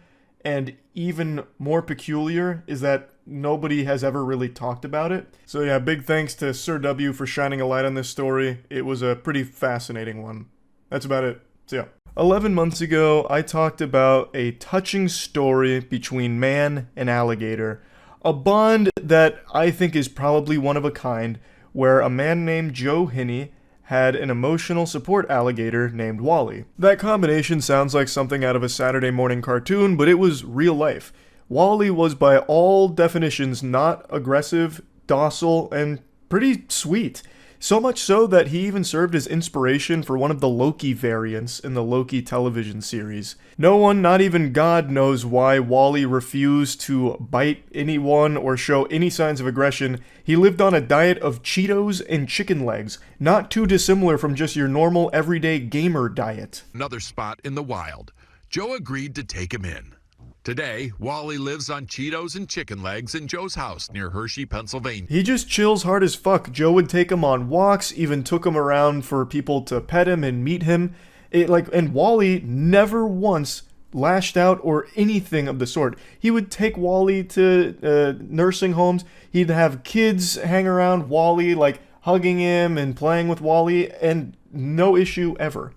and even more peculiar is that nobody has ever really talked about it. So yeah, big thanks to Sir W for shining a light on this story. It was a pretty fascinating one. That's about it. So yeah. 11 months ago, I talked about a touching story between man and alligator. A bond that I think is probably one of a kind, where a man named Joe Hinney had an emotional support alligator named Wally. That combination sounds like something out of a Saturday morning cartoon, but it was real life. Wally was by all definitions not aggressive, docile, and pretty sweet. So much so that he even served as inspiration for one of the Loki variants in the Loki television series. No one, not even God, knows why Wally refused to bite anyone or show any signs of aggression. He lived on a diet of Cheetos and chicken legs, not too dissimilar from just your normal everyday gamer diet.
Another spot in the wild. Joe agreed to take him in. Today, Wally lives on Cheetos and chicken legs in Joe's house near Hershey, Pennsylvania.
He just chills hard as fuck. Joe would take him on walks, even took him around for people to pet him and meet him. And Wally never once lashed out or anything of the sort. He would take Wally to nursing homes. He'd have kids hang around Wally, like hugging him and playing with Wally, and no issue ever.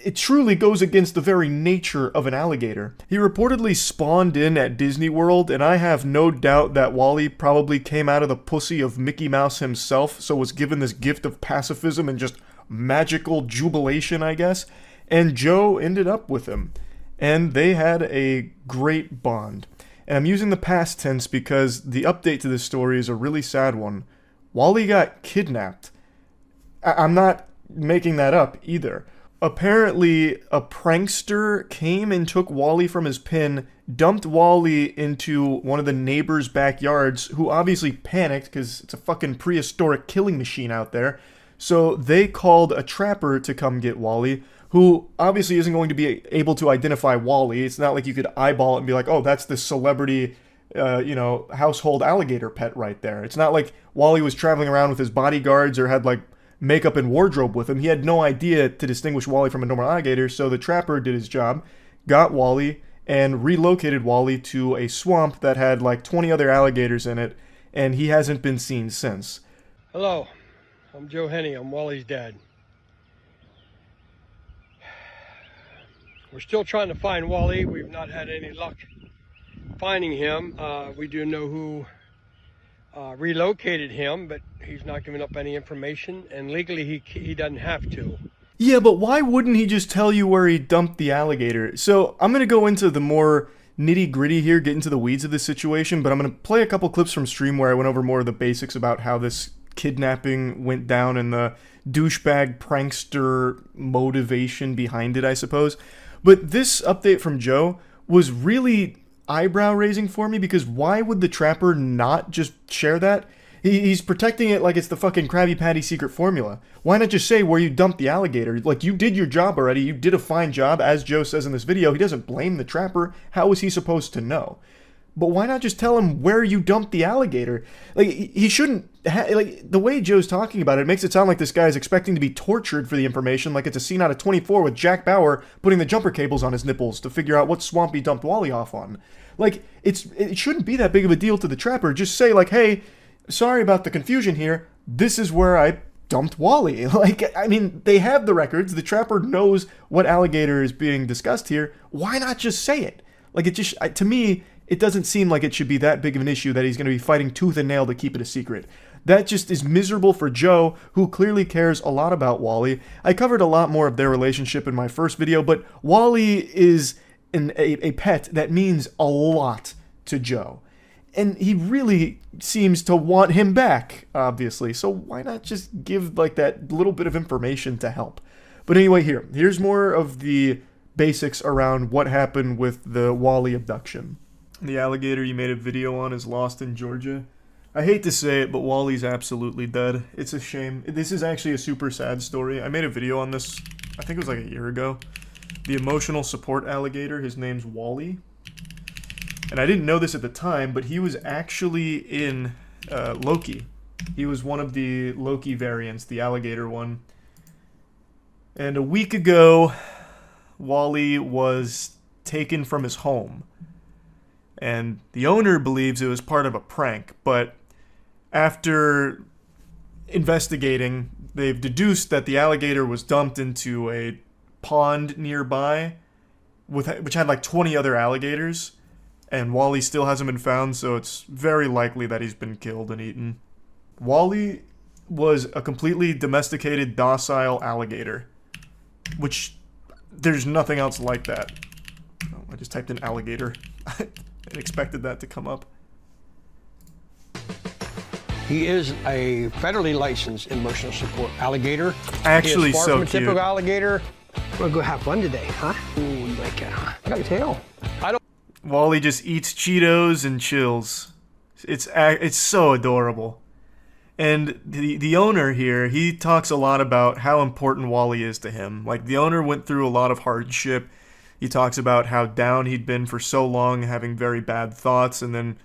It truly goes against the very nature of an alligator. He reportedly spawned in at Disney World, and I have no doubt that Wally probably came out of the pussy of Mickey Mouse himself, so was given this gift of pacifism and just magical jubilation, I guess. And Joe ended up with him, and they had a great bond. And I'm using the past tense because the update to this story is a really sad one. Wally got kidnapped. I'm not making that up either. Apparently, a prankster came and took Wally from his pen, dumped Wally into one of the neighbors' backyards, who obviously panicked because it's a fucking prehistoric killing machine out there. So they called a trapper to come get Wally, who obviously isn't going to be able to identify Wally. It's not like you could eyeball it and be like, oh, that's the celebrity, household alligator pet right there. It's not like Wally was traveling around with his bodyguards or had like makeup and wardrobe with him. He had no idea to distinguish Wally from a normal alligator, so the trapper did his job, got Wally, and relocated Wally to a swamp that had like 20 other alligators in it, and he hasn't been seen since.
Hello, I'm Joe Hinney. I'm Wally's dad. We're still trying to find Wally. We've not had any luck finding him. We do know who relocated him, but he's not giving up any information, and legally he doesn't have to.
Yeah, but why wouldn't he just tell you where he dumped the alligator? So I'm going to go into the more nitty-gritty here, get into the weeds of this situation, but I'm going to play a couple clips from stream where I went over more of the basics about how this kidnapping went down and the douchebag prankster motivation behind it, I suppose. But this update from Joe was really eyebrow raising for me, because why would the trapper not just share that? He's protecting it like it's the fucking Krabby Patty secret formula. Why not just say where you dumped the alligator? Like, you did your job already. You did a fine job, as Joe says in this video. He doesn't blame the trapper. How was he supposed to know? But why not just tell him where you dumped the alligator? Like, he shouldn't like, the way Joe's talking about it makes it sound like this guy is expecting to be tortured for the information, like it's a scene out of 24 with Jack Bauer putting the jumper cables on his nipples to figure out what swamp he dumped Wally off on. Like, it shouldn't be that big of a deal to the trapper. Just say, like, hey, sorry about the confusion here. This is where I dumped Wally. Like, I mean, they have the records. The trapper knows what alligator is being discussed here. Why not just say it? Like, it just, to me, it doesn't seem like it should be that big of an issue that he's going to be fighting tooth and nail to keep it a secret. That just is miserable for Joe, who clearly cares a lot about Wally. I covered a lot more of their relationship in my first video, but Wally is
a pet that means a lot to Joe. And he really seems to want him back, obviously. So why not just give like that little bit of information to help? But anyway, here's more of the basics around what happened with the Wally abduction. The alligator you made a video on is lost in Georgia. I hate to say it, but Wally's absolutely dead. It's a shame. This is actually a super sad story. I made a video on this, I think it was like a year ago. The emotional support alligator, his name's Wally. And I didn't know this at the time, but he was actually in Loki. He was one of the Loki variants, the alligator one. And a week ago, Wally was taken from his home. And the owner believes it was part of a prank, but after investigating, they've deduced that the alligator was dumped into a pond nearby, which had like 20 other alligators. And Wally still hasn't been found, so it's very likely that he's been killed and eaten. Wally was a completely domesticated, docile alligator, which there's nothing else like that. Oh, I just typed in alligator. I expected that to come up.
He is a federally licensed emotional support alligator.
Actually,
he is far
so
from a
cute.
typical alligator.
We'll go have fun today, huh?
Ooh, like, I got your tail. I don't.
Wally just eats Cheetos and chills. It's so adorable. And the owner here, he talks a lot about how important Wally is to him. Like, the owner went through a lot of hardship. He talks about how down he'd been for so long, having very bad thoughts, and then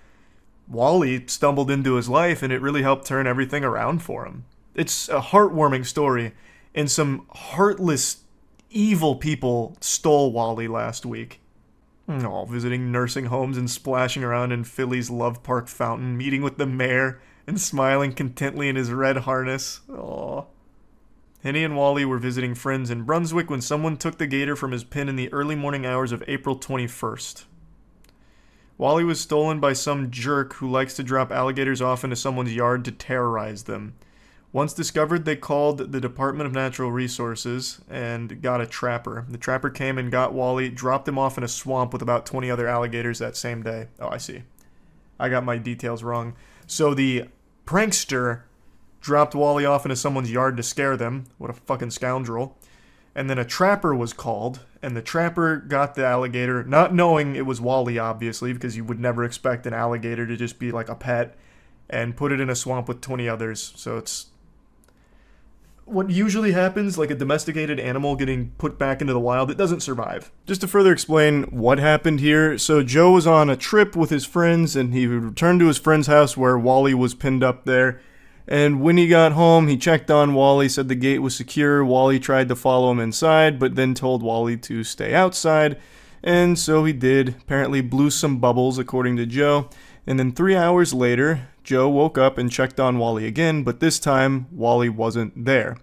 Wally stumbled into his life, and it really helped turn everything around for him. It's a heartwarming story, and some heartless, evil people stole Wally last week. Oh, visiting nursing homes and splashing around in Philly's Love Park fountain, meeting with the mayor, and smiling contently in his red harness. Aww. Henny and Wally were visiting friends in Brunswick when someone took the gator from his pen in the early morning hours of April 21st. Wally was stolen by some jerk who likes to drop alligators off into someone's yard to terrorize them. Once discovered, they called the Department of Natural Resources and got a trapper. The trapper came and got Wally, dropped him off in a swamp with about 20 other alligators that same day. Oh, I see. I got my details wrong. So the prankster dropped Wally off into someone's yard to scare them. What a fucking scoundrel. And then a trapper was called, and the trapper got the alligator, not knowing it was Wally, obviously, because you would never expect an alligator to just be like a pet, and put it in a swamp with 20 others. So it's what usually happens, like a domesticated animal getting put back into the wild, it doesn't survive. Just to further explain what happened here, so Joe was on a trip with his friends, and he returned to his friend's house where Wally was pinned up there. And when he got home, he checked on Wally, said the gate was secure. Wally tried to follow him inside, but then told Wally to stay outside. And so he did. Apparently blew some bubbles, according to Joe. And then 3 hours later, Joe woke up and checked on Wally again, but this time, Wally wasn't there.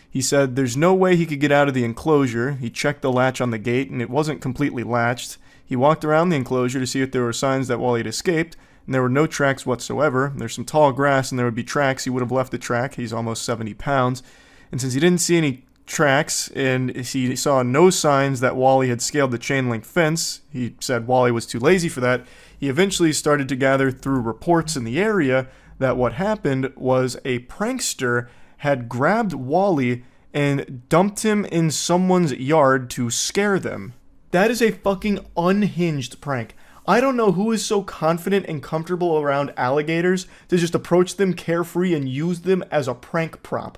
He said there's no way he could get out of the enclosure. He checked the latch on the gate, and it wasn't completely latched. He walked around the enclosure to see if there were signs that Wally had escaped, and there were no tracks whatsoever. There's some tall grass, and there would be tracks. He would have left the track. He's almost 70 pounds. And since he didn't see any tracks, and he saw no signs that Wally had scaled the chain-link fence, he said Wally was too lazy for that. He eventually started to gather through reports in the area that what happened was a prankster had grabbed Wally and dumped him in someone's yard to scare them. That is a fucking unhinged prank. I don't know who is so confident and comfortable around alligators to just approach them carefree and use them as a prank prop.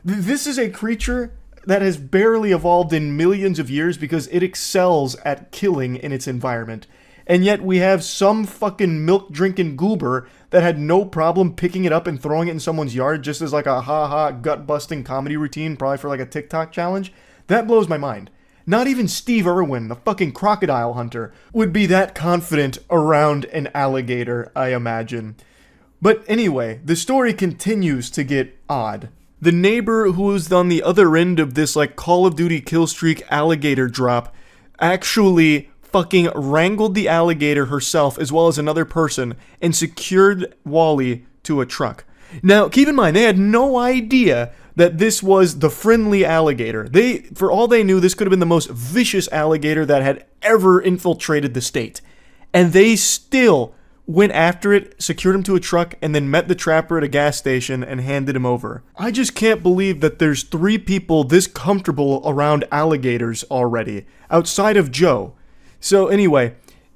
This is a creature that has barely evolved in millions of years because it excels at killing in its environment. And yet we have some fucking milk-drinking goober that had no problem picking it up and throwing it in someone's yard just as like a ha-ha gut-busting comedy routine, probably for like a TikTok challenge. That blows my mind. Not even Steve Irwin, the fucking crocodile hunter, would be that confident around an alligator, I imagine. But anyway, the story continues to get odd. The neighbor who was on the other end of this like Call of Duty kill streak alligator drop actually fucking wrangled the alligator herself as well as another person and secured Wally to a truck. Now, keep in mind, they had no idea that this was the friendly alligator. For all they knew, this could have been the most vicious alligator that had ever infiltrated the state. And they still went after it, secured him to a truck, and then met the trapper at a gas station and handed him over. I just can't believe that there's 3 people this comfortable around alligators already, outside of Joe. So anyway,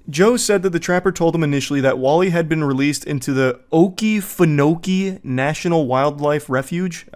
Joe said that the trapper told him initially that Wally had been released into the Okefenokee National Wildlife Refuge.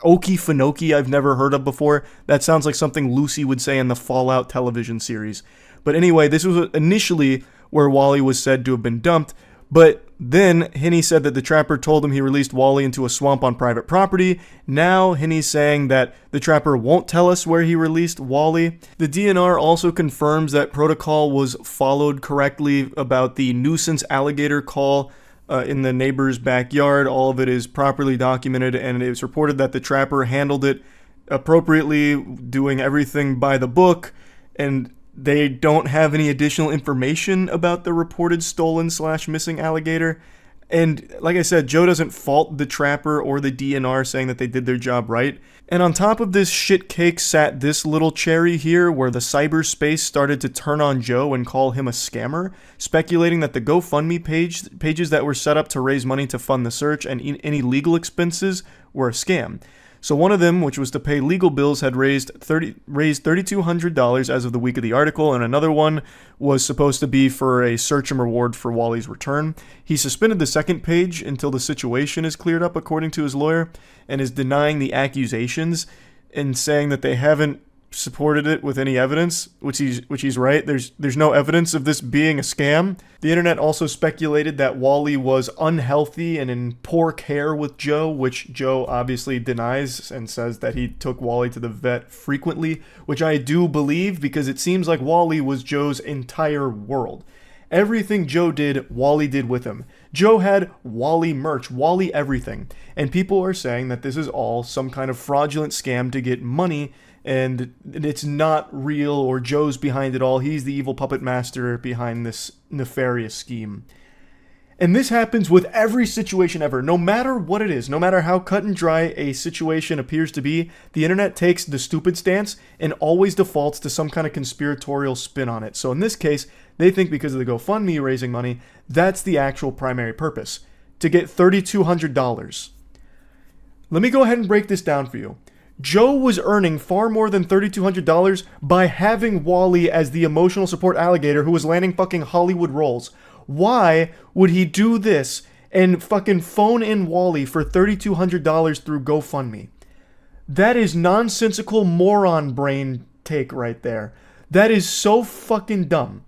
Okefenokee I've never heard of before. That sounds like something Lucy would say in the Fallout television series. But anyway, this was initially where Wally was said to have been dumped, but then Hinney said that the trapper told him he released Wally into a swamp on private property. Now Hinney's saying that the trapper won't tell us where he released Wally. The DNR also confirms that protocol was followed correctly about the nuisance alligator call in the neighbor's backyard. All of it is properly documented, and it was reported that the trapper handled it appropriately, doing everything by the book, and they don't have any additional information about the reported stolen/missing alligator. And like I said, Joe doesn't fault the trapper or the DNR, saying that they did their job right. And on top of this shit cake sat this little cherry here, where the cyberspace started to turn on Joe and call him a scammer, speculating that the GoFundMe pages that were set up to raise money to fund the search and any legal expenses were a scam. So one of them, which was to pay legal bills, had raised $3,200 as of the week of the article, and another one was supposed to be for a search and reward for Wally's return. He suspended the second page until the situation is cleared up, according to his lawyer, and is denying the accusations and saying that they haven't supported it with any evidence, which he's right. There's no evidence of this being a scam. The internet also speculated that Wally was unhealthy and in poor care with Joe, which Joe obviously denies and says that he took Wally to the vet frequently, which I do believe, because it seems like Wally was Joe's entire world. Everything Joe did, Wally did with him. Joe had Wally merch, Wally everything. And people are saying that this is all some kind of fraudulent scam to get money, and it's not real, or Joe's behind it all. He's the evil puppet master behind this nefarious scheme. And this happens with every situation ever, no matter what it is, no matter how cut and dry a situation appears to be. The internet takes the stupid stance and always defaults to some kind of conspiratorial spin on it. So in this case, they think because of the GoFundMe raising money, that's the actual primary purpose, to get $3,200. Let me go ahead and break this down for you. Joe was earning far more than $3,200 by having Wally as the emotional support alligator who was landing fucking Hollywood roles. Why would he do this and fucking phone in Wally for $3,200 through GoFundMe? That is nonsensical moron brain take right there. That is so fucking dumb.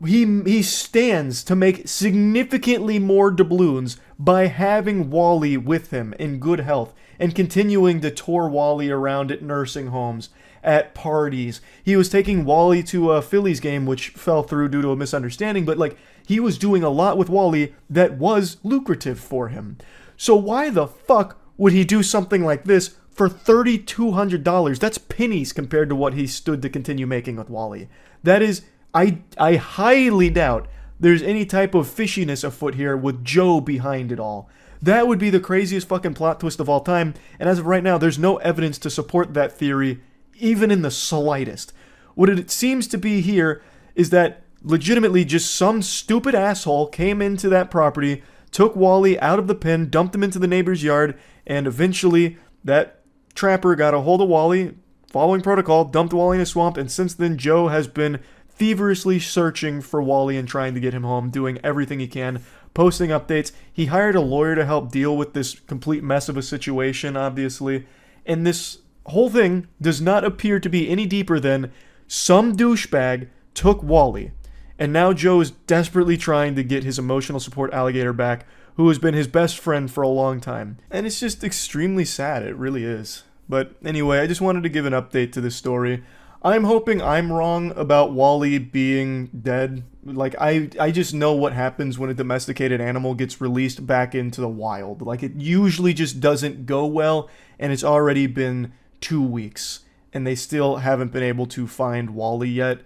He stands to make significantly more doubloons by having Wally with him in good health and continuing to tour Wally around at nursing homes, at parties. He was taking Wally to a Phillies game, which fell through due to a misunderstanding, but he was doing a lot with Wally that was lucrative for him. So why the fuck would he do something like this for $3,200? That's pennies compared to what he stood to continue making with Wally. That is, I highly doubt there's any type of fishiness afoot here with Joe behind it all. That would be the craziest fucking plot twist of all time, and as of right now, there's no evidence to support that theory, even in the slightest. What it seems to be here is that legitimately just some stupid asshole came into that property, took Wally out of the pen, dumped him into the neighbor's yard, and eventually that trapper got a hold of Wally, following protocol, dumped Wally in a swamp, and since then Joe has been feverishly searching for Wally and trying to get him home, doing everything he can, posting updates. He hired a lawyer to help deal with this complete mess of a situation, obviously, and this whole thing does not appear to be any deeper than some douchebag took Wally, and now Joe is desperately trying to get his emotional support alligator back, who has been his best friend for a long time. And it's just extremely sad, it really is. But anyway, I just wanted to give an update to this story. I'm hoping I'm wrong about Wally being dead. I just know what happens when a domesticated animal gets released back into the wild. It usually just doesn't go well, and it's already been 2 weeks, and they still haven't been able to find Wally yet.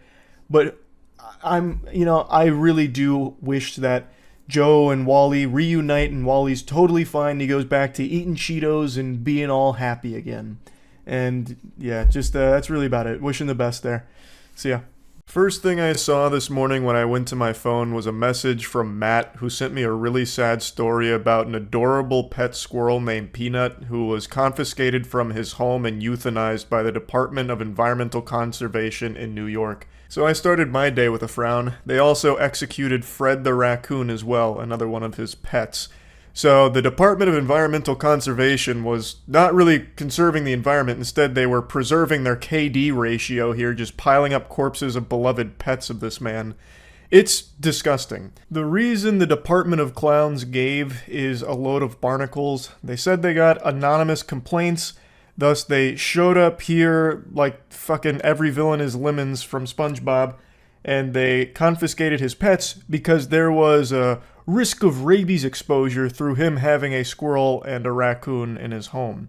But I really do wish that
Joe and Wally reunite, and Wally's totally fine. He goes back to eating Cheetos and being all happy again. And yeah, just that's really about it. Wishing the best there. See ya. First thing I saw this morning when I went to my phone was a message from Matt, who sent me a really sad story about an adorable pet squirrel named Peanut who was confiscated from his home and euthanized by the Department of Environmental Conservation in New York. So I started my day with a frown. They also executed Fred the raccoon as well, another one of his pets. So the Department of Environmental Conservation was not really conserving the environment. Instead, they were preserving their KD ratio here, just piling up corpses of beloved pets of this man. It's disgusting. The reason the Department of Clowns gave is a load of barnacles. They said they got anonymous complaints, thus they showed up here like fucking every villain is Lemons from SpongeBob, and they confiscated his pets because there was a risk of rabies exposure through him having a squirrel and a raccoon in his home.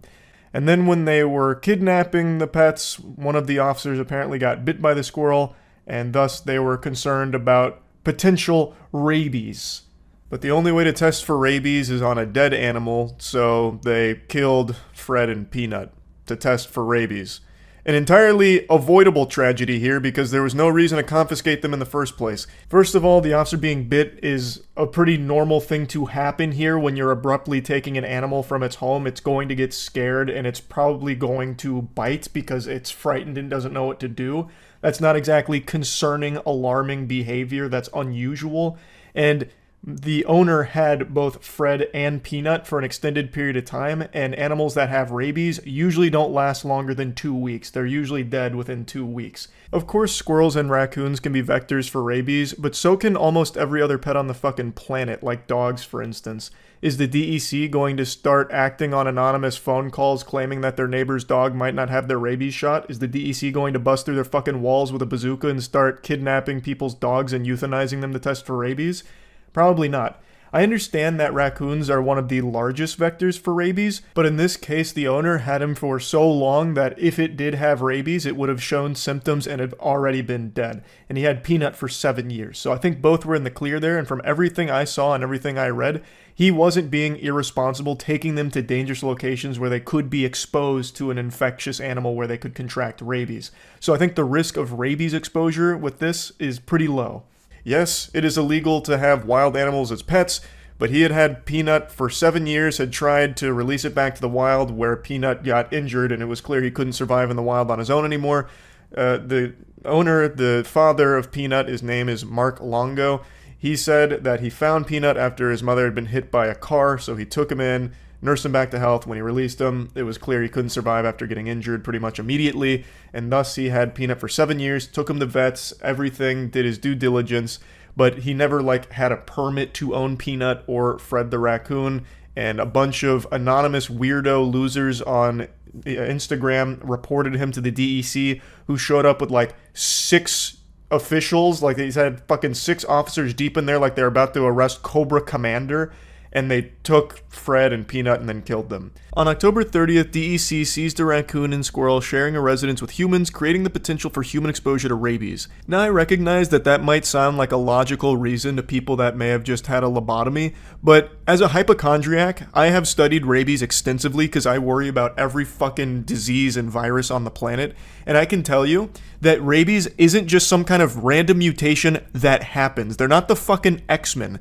And then when they were kidnapping the pets, one of the officers apparently got bit by the squirrel, and thus they were concerned about potential rabies. But the only way to test for rabies is on a dead animal, so they killed Fred and Peanut to test for rabies. An entirely avoidable tragedy here because there was no reason to confiscate them in the first place. First of all, the officer being bit is a pretty normal thing to happen here when you're abruptly taking an animal from its home. It's going to get scared and it's probably going to bite because it's frightened and doesn't know what to do. That's not exactly concerning, alarming behavior. That's unusual. And the owner had both Fred and Peanut for an extended period of time, and animals that have rabies usually don't last longer than 2 weeks. They're usually dead within 2 weeks. Of course, squirrels and raccoons can be vectors for rabies, but so can almost every other pet on the fucking planet, like dogs, for instance. Is the DEC going to start acting on anonymous phone calls claiming that their neighbor's dog might not have their rabies shot? Is the DEC going to bust through their fucking walls with a bazooka and start kidnapping people's dogs and euthanizing them to test for rabies? Probably not. I understand that raccoons are one of the largest vectors for rabies, but in this case the owner had him for so long that if it did have rabies, it would have shown symptoms and had already been dead. And he had Peanut for 7 years. So I think both were in the clear there, and from everything I saw and everything I read, he wasn't being irresponsible, taking them to dangerous locations where they could be exposed to an infectious animal where they could contract rabies. So I think the risk of rabies exposure with this is pretty low. Yes, it is illegal to have wild animals as pets, but he had had Peanut for 7 years, had tried to release it back to the wild where Peanut got injured, and it was clear he couldn't survive in the wild on his own anymore. The owner, the father of Peanut, his name is Mark Longo. He said that he found Peanut after his mother had been hit by a car, so he took him in, nursed him back to health. When he released him, it was clear he couldn't survive after getting injured pretty much immediately, and thus he had Peanut for 7 years, took him to vets, everything, did his due diligence, but he never had a permit to own Peanut or Fred the raccoon. And a bunch of anonymous weirdo losers on Instagram reported him to the DEC, who showed up with 6 officials. He's had fucking 6 officers deep in there, like they're about to arrest Cobra Commander. And they took Fred and Peanut and then killed them. On October 30th, DEC seized a raccoon and squirrel sharing a residence with humans, creating the potential for human exposure to rabies. Now, I recognize that might sound like a logical reason to people that may have just had a lobotomy, but as a hypochondriac, I have studied rabies extensively because I worry about every fucking disease and virus on the planet, and I can tell you that rabies isn't just some kind of random mutation that happens. They're not the fucking X-Men.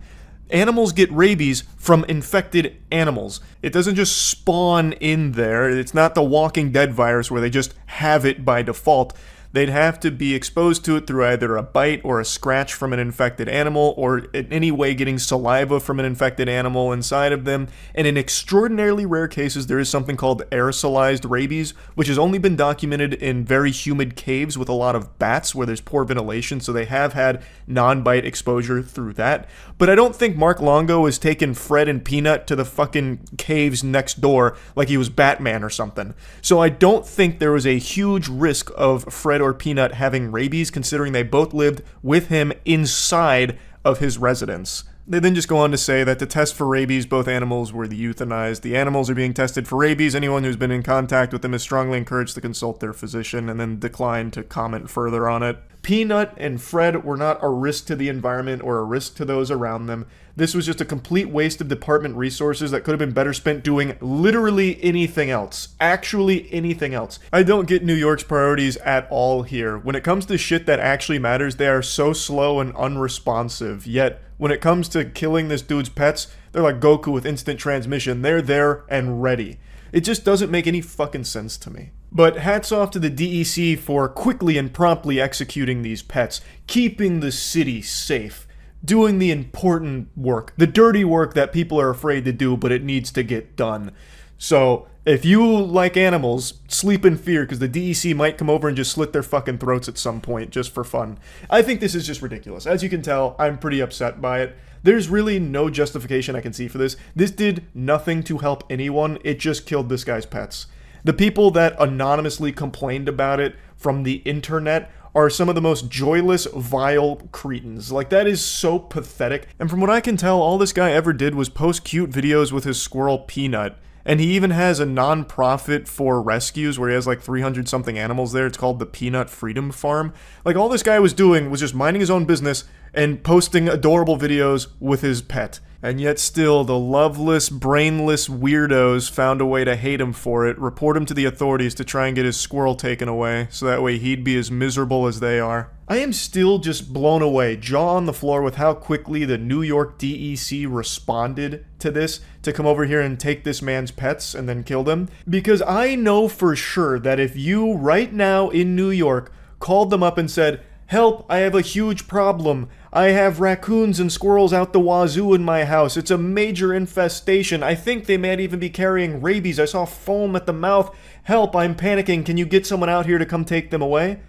Animals get rabies from infected animals. It doesn't just spawn in there. It's not the Walking Dead virus where they just have it by default. They'd have to be exposed to it through either a bite or a scratch from an infected animal, or in any way getting saliva from an infected animal inside of them. And in extraordinarily rare cases, there is something called aerosolized rabies, which has only been documented in very humid caves with a lot of bats where there's poor ventilation, so they have had non-bite exposure through that. But I don't think Mark Longo has taken Fred and Peanut to the fucking caves next door like he was Batman or something. So I don't think there was a huge risk of Fred or Peanut having rabies, considering they both lived with him inside of his residence. They then just go on to say that to test for rabies, both animals were euthanized. The animals are being tested for rabies. Anyone who's been in contact with them is strongly encouraged to consult their physician, and then decline to comment further on it. Peanut and Fred were not a risk to the environment or a risk to those around them. This was just a complete waste of department resources that could have been better spent doing literally anything else. Actually anything else. I don't get New York's priorities at all here. When it comes to shit that actually matters, they are so slow and unresponsive. Yet, when it comes to killing this dude's pets, they're like Goku with instant transmission. They're there and ready. It just doesn't make any fucking sense to me. But hats off to the DEC for quickly and promptly executing these pets, keeping the city safe, doing the important work, the dirty work that people are afraid to do, but it needs to get done. So, if you like animals, sleep in fear, because the DEC might come over and just slit their fucking throats at some point, just for fun. I think this is just ridiculous. As you can tell, I'm pretty upset by it. There's really no justification I can see for this. This did nothing to help anyone, it just killed this guy's pets. The people that anonymously complained about it from the internet are some of the most joyless, vile cretins. Like, that is so pathetic. And from what I can tell, all this guy ever did was post cute videos with his squirrel Peanut. And he even has a non-profit for rescues where he has like 300 something animals there. It's called the Peanut Freedom Farm. Like, all this guy was doing was just minding his own business and posting adorable videos with his pet. And yet still, the loveless, brainless weirdos found a way to hate him for it, report him to the authorities to try and get his squirrel taken away, so that way he'd be as miserable as they are. I am still just blown away, jaw on the floor, with how quickly the New York DEC responded to this, to come over here and take this man's pets and then kill them. Because I know for sure that if you, right now in New York, called them up and said, "Help, I have a huge problem. I have raccoons and squirrels out the wazoo in my house. It's a major infestation. I think they might even be carrying rabies. I saw foam at the mouth. Help, I'm panicking. Can you get someone out here to come take them away?"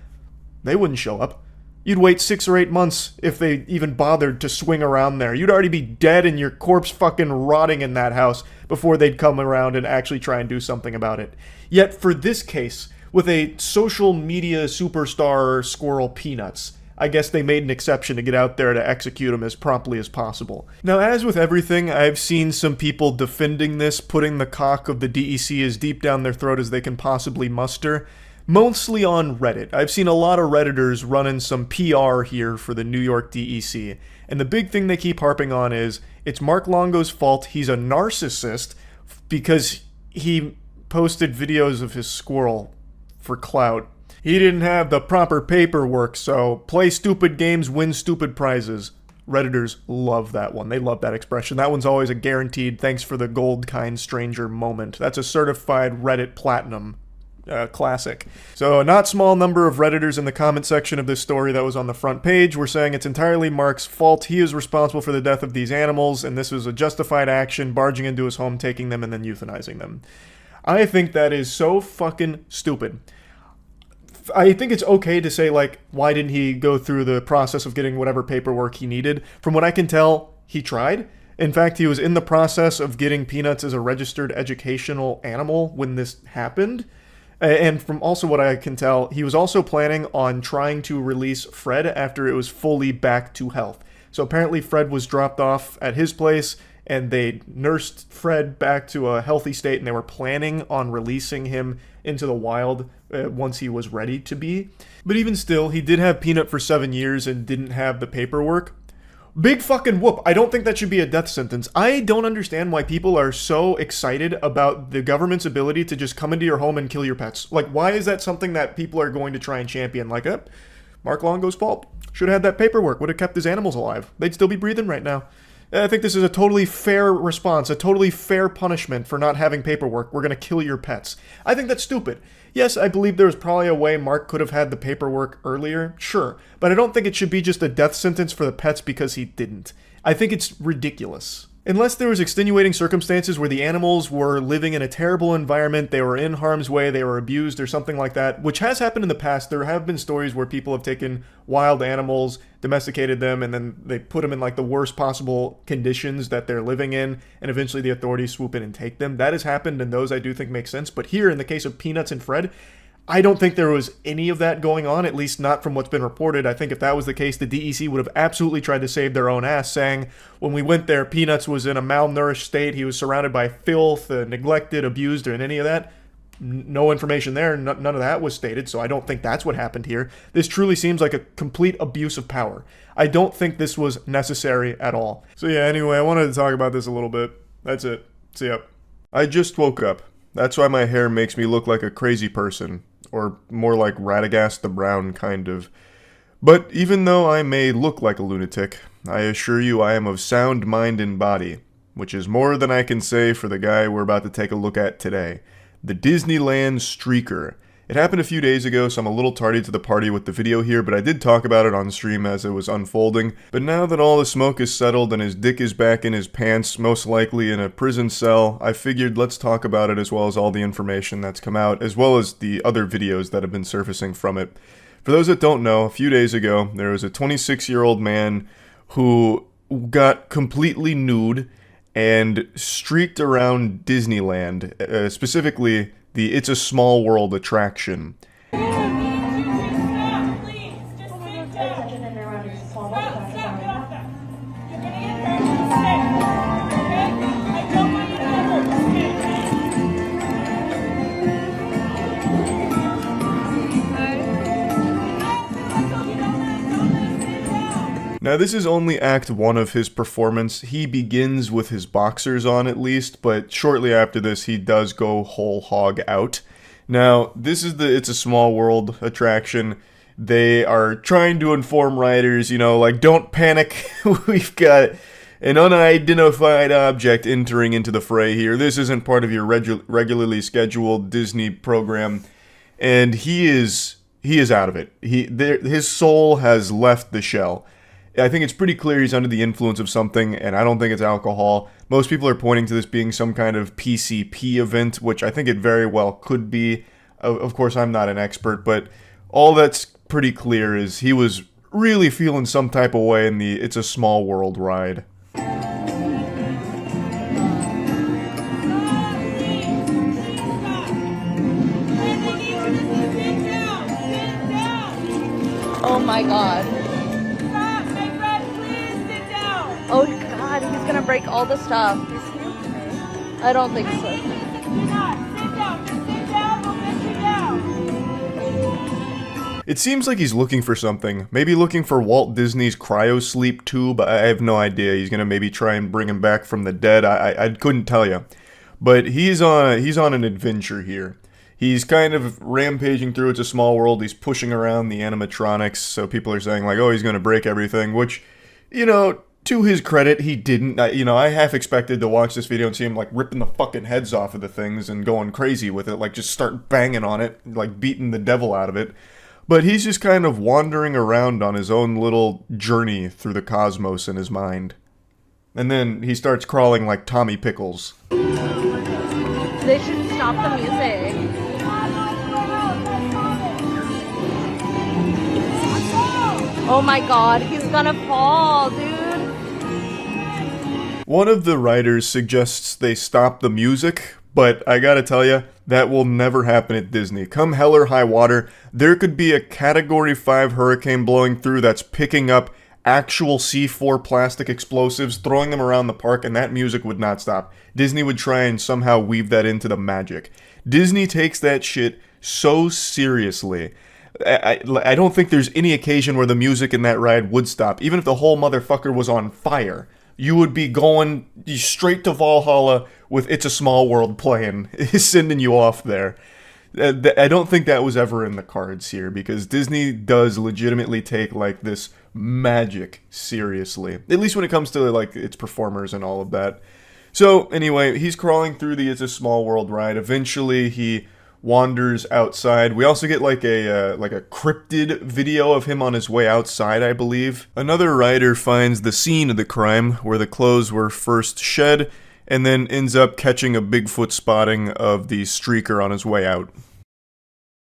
They wouldn't show up. You'd wait 6 or 8 months if they even bothered to swing around there. You'd already be dead and your corpse fucking rotting in that house before they'd come around and actually try and do something about it. Yet for this case, with a social media superstar squirrel Peanuts, I guess they made an exception to get out there to execute him as promptly as possible. Now, as with everything, I've seen some people defending this, putting the cock of the DEC as deep down their throat as they can possibly muster, mostly on Reddit. I've seen a lot of Redditors running some PR here for the New York DEC, and the big thing they keep harping on is, it's Mark Longo's fault, he's a narcissist, because he posted videos of his squirrel for clout. He didn't have the proper paperwork, so play stupid games, win stupid prizes. Redditors love that one. They love that expression. That one's always a guaranteed thanks for the gold kind stranger moment. That's a certified Reddit platinum classic. So a not small number of Redditors in the comment section of this story that was on the front page were saying it's entirely Mark's fault. He is responsible for the death of these animals, and this was a justified action, barging into his home, taking them, and then euthanizing them. I think that is so fucking stupid. I think it's okay to say, like, why didn't he go through the process of getting whatever paperwork he needed? From what I can tell, he tried. In fact, he was in the process of getting Peanuts as a registered educational animal when this happened. And from also what I can tell, he was also planning on trying to release Fred after it was fully back to health. So apparently Fred was dropped off at his place, and they nursed Fred back to a healthy state, and they were planning on releasing him into the wild once he was ready to be. But even still, he did have Peanut for 7 years and didn't have the paperwork. Big fucking whoop. I don't think that should be a death sentence. I don't understand why people are so excited about the government's ability to just come into your home and kill your pets. Like, why is that something that people are going to try and champion? Like, Mark Longo's fault. Should have had that paperwork. Would have kept his animals alive. They'd still be breathing right now. I think this is a totally fair response, a totally fair punishment for not having paperwork. We're going to kill your pets. I think that's stupid. Yes, I believe there was probably a way Mark could have had the paperwork earlier, sure, but I don't think it should be just a death sentence for the pets because he didn't. I think it's ridiculous. Unless there was extenuating circumstances where the animals were living in a terrible environment, they were in harm's way, they were abused or something like that, which has happened in the past. There have been stories where people have taken wild animals, domesticated them, and then they put them in like the worst possible conditions that they're living in, and eventually the authorities swoop in and take them. That has happened, and those I do think make sense. But here, in the case of Peanuts and Fred, I don't think there was any of that going on, at least not from what's been reported. I think if that was the case, the DEC would have absolutely tried to save their own ass, saying, when we went there, Peanuts was in a malnourished state, he was surrounded by filth, neglected, abused, or any of that. no information there. None of that was stated, so I don't think that's what happened here. This truly seems like a complete abuse of power. I don't think this was necessary at all. So yeah, anyway, I wanted to talk about this a little bit. That's it. See ya. I just woke up. That's why my hair makes me look like a crazy person. Or more like Radagast the Brown, kind of. But even though I may look like a lunatic, I assure you I am of sound mind and body, which is more than I can say for the guy we're about to take a look at today. The Disneyland Streaker. It happened a few days ago, so I'm a little tardy to the party with the video here, but I did talk about it on stream as it was unfolding. But now that all the smoke is settled and his dick is back in his pants, most likely in a prison cell, I figured let's talk about it as well as all the information that's come out, as well as the other videos that have been surfacing from it. For those that don't know, a few days ago, there was a 26-year-old man who got completely nude and streaked around Disneyland, specifically the It's a Small World attraction. Now this is only act 1 of his performance. He begins with his boxers on at least, but shortly after this he does go whole hog out. Now this is the It's a Small World attraction. They are trying to inform riders, like, don't panic, we've got an unidentified object entering into the fray here. This isn't part of your regularly scheduled Disney program. And he is out of it. His soul has left the shell. I think it's pretty clear he's under the influence of something, and I don't think it's alcohol. Most people are pointing to this being some kind of PCP event, which I think it very well could be. Of course, I'm not an expert, but all that's pretty clear is he was really feeling some type of way in the It's a Small World ride.
Oh my god. Oh god, he's gonna break all the stuff. I don't think so.
It seems like he's looking for something. Maybe looking for Walt Disney's cryosleep tube. I have no idea. He's gonna maybe try and bring him back from the dead. I couldn't tell you. But he's on an adventure here. He's kind of rampaging through It's a Small World. He's pushing around the animatronics. So people are saying like, oh, he's gonna break everything, which, to his credit, he didn't. I half expected to watch this video and see him, like, ripping the fucking heads off of the things and going crazy with it, like, just start banging on it, like, beating the devil out of it. But he's just kind of wandering around on his own little journey through the cosmos in his mind. And then he starts crawling like Tommy Pickles.
They should stop the music. Oh my god, he's gonna fall, dude.
One of the writers suggests they stop the music, but I gotta tell you, that will never happen at Disney. Come hell or high water, there could be a Category 5 hurricane blowing through that's picking up actual C4 plastic explosives, throwing them around the park, and that music would not stop. Disney would try and somehow weave that into the magic. Disney takes that shit so seriously. I don't think there's any occasion where the music in that ride would stop. Even if the whole motherfucker was on fire, you would be going straight to Valhalla with It's a Small World playing, sending you off there. I don't think that was ever in the cards here, because Disney does legitimately take, like, this magic seriously. At least when it comes to, like, its performers and all of that. So, anyway, he's crawling through the It's a Small World ride. Eventually, he wanders outside. We also get like a cryptid video of him on his way outside, I believe. Another rider finds the scene of the crime where the clothes were first shed, and then ends up catching a Bigfoot spotting of the streaker on his way out.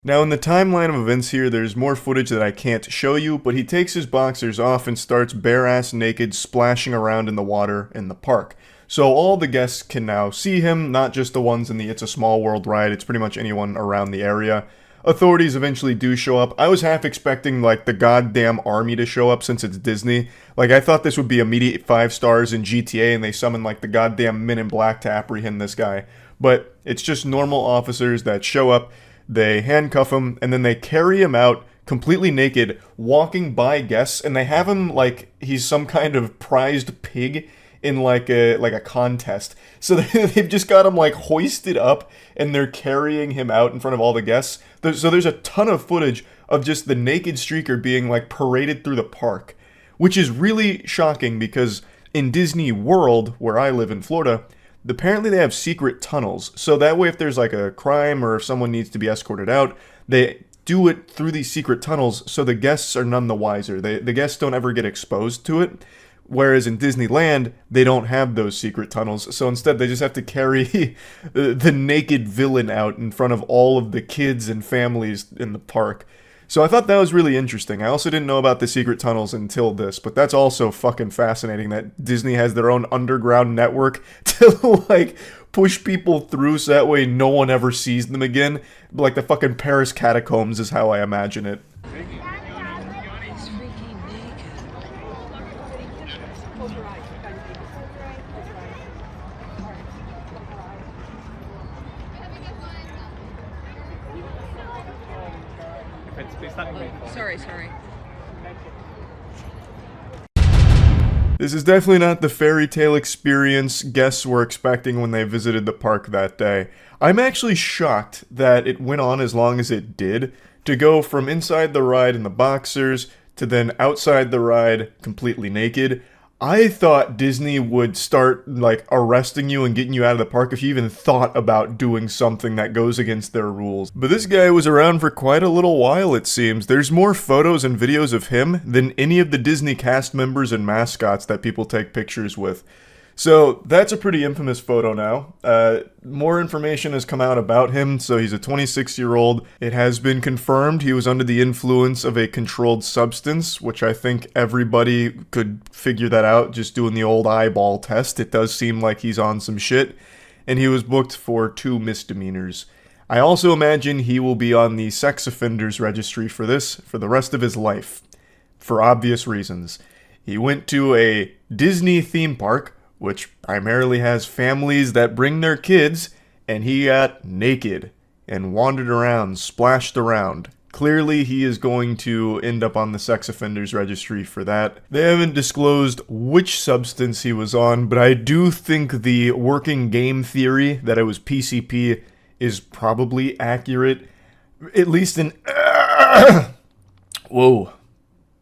Now in the timeline of events here, there's more footage that I can't show you, but he takes his boxers off and starts bare-ass naked splashing around in the water in the park. So all the guests can now see him, not just the ones in the It's a Small World ride, it's pretty much anyone around the area. authorities eventually do show up. I was half expecting, like, the goddamn army to show up since it's Disney. Like, I thought this would be immediate 5 stars in GTA and they summon, like, the goddamn Men in Black to apprehend this guy. But it's just normal officers that show up, they handcuff him, and then they carry him out completely naked, walking by guests, and they have him like he's some kind of prized pig in like a contest. So they've just got him like hoisted up, and they're carrying him out in front of all the guests. So there's a ton of footage of just the naked streaker being like paraded through the park, which is really shocking because in Disney World, where I live in Florida, apparently they have secret tunnels. So that way if there's like a crime or if someone needs to be escorted out, they do it through these secret tunnels so the guests are none the wiser. The guests don't ever get exposed to it. Whereas in Disneyland, they don't have those secret tunnels. So instead, they just have to carry the naked villain out in front of all of the kids and families in the park. So I thought that was really interesting. I also didn't know about the secret tunnels until this, but that's also fucking fascinating that Disney has their own underground network to, like, push people through so that way no one ever sees them again. Like the fucking Paris catacombs is how I imagine it.
Sorry.
This is definitely not the fairy tale experience guests were expecting when they visited the park that day. I'm actually shocked that it went on as long as it did, to go from inside the ride in the boxers to then outside the ride completely naked. I thought Disney would start, like, arresting you and getting you out of the park if you even thought about doing something that goes against their rules. But this guy was around for quite a little while, it seems. There's more photos and videos of him than any of the Disney cast members and mascots that people take pictures with. So that's a pretty infamous photo now. More information has come out about him. So he's a 26-year-old. It has been confirmed he was under the influence of a controlled substance, which I think everybody could figure that out just doing the old eyeball test. It does seem like he's on some shit. And he was booked for 2 misdemeanors. I also imagine he will be on the sex offenders registry for this for the rest of his life, for obvious reasons. He went to a Disney theme park, which primarily has families that bring their kids, and he got naked and wandered around, splashed around. Clearly, he is going to end up on the sex offenders registry for that. They haven't disclosed which substance he was on, but I do think the working game theory that it was PCP is probably accurate. At least in... Whoa.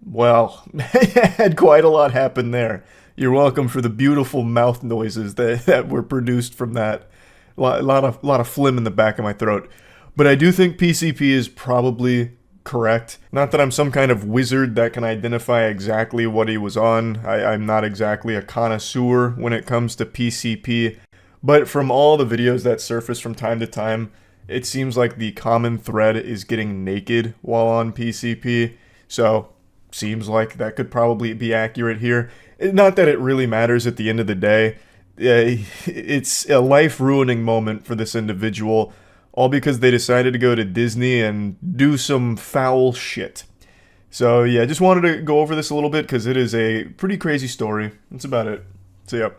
Well, had quite a lot happen there. You're welcome for the beautiful mouth noises that were produced from that. A lot of phlegm in the back of my throat. But I do think PCP is probably correct. Not that I'm some kind of wizard that can identify exactly what he was on. I'm not exactly a connoisseur when it comes to PCP. But from all the videos that surface from time to time, it seems like the common thread is getting naked while on PCP. So, seems like that could probably be accurate here. Not that it really matters at the end of the day. It's a life-ruining moment for this individual, all because they decided to go to Disney and do some foul shit. So yeah, just wanted to go over this a little bit because it is a pretty crazy story. That's about it. So yeah.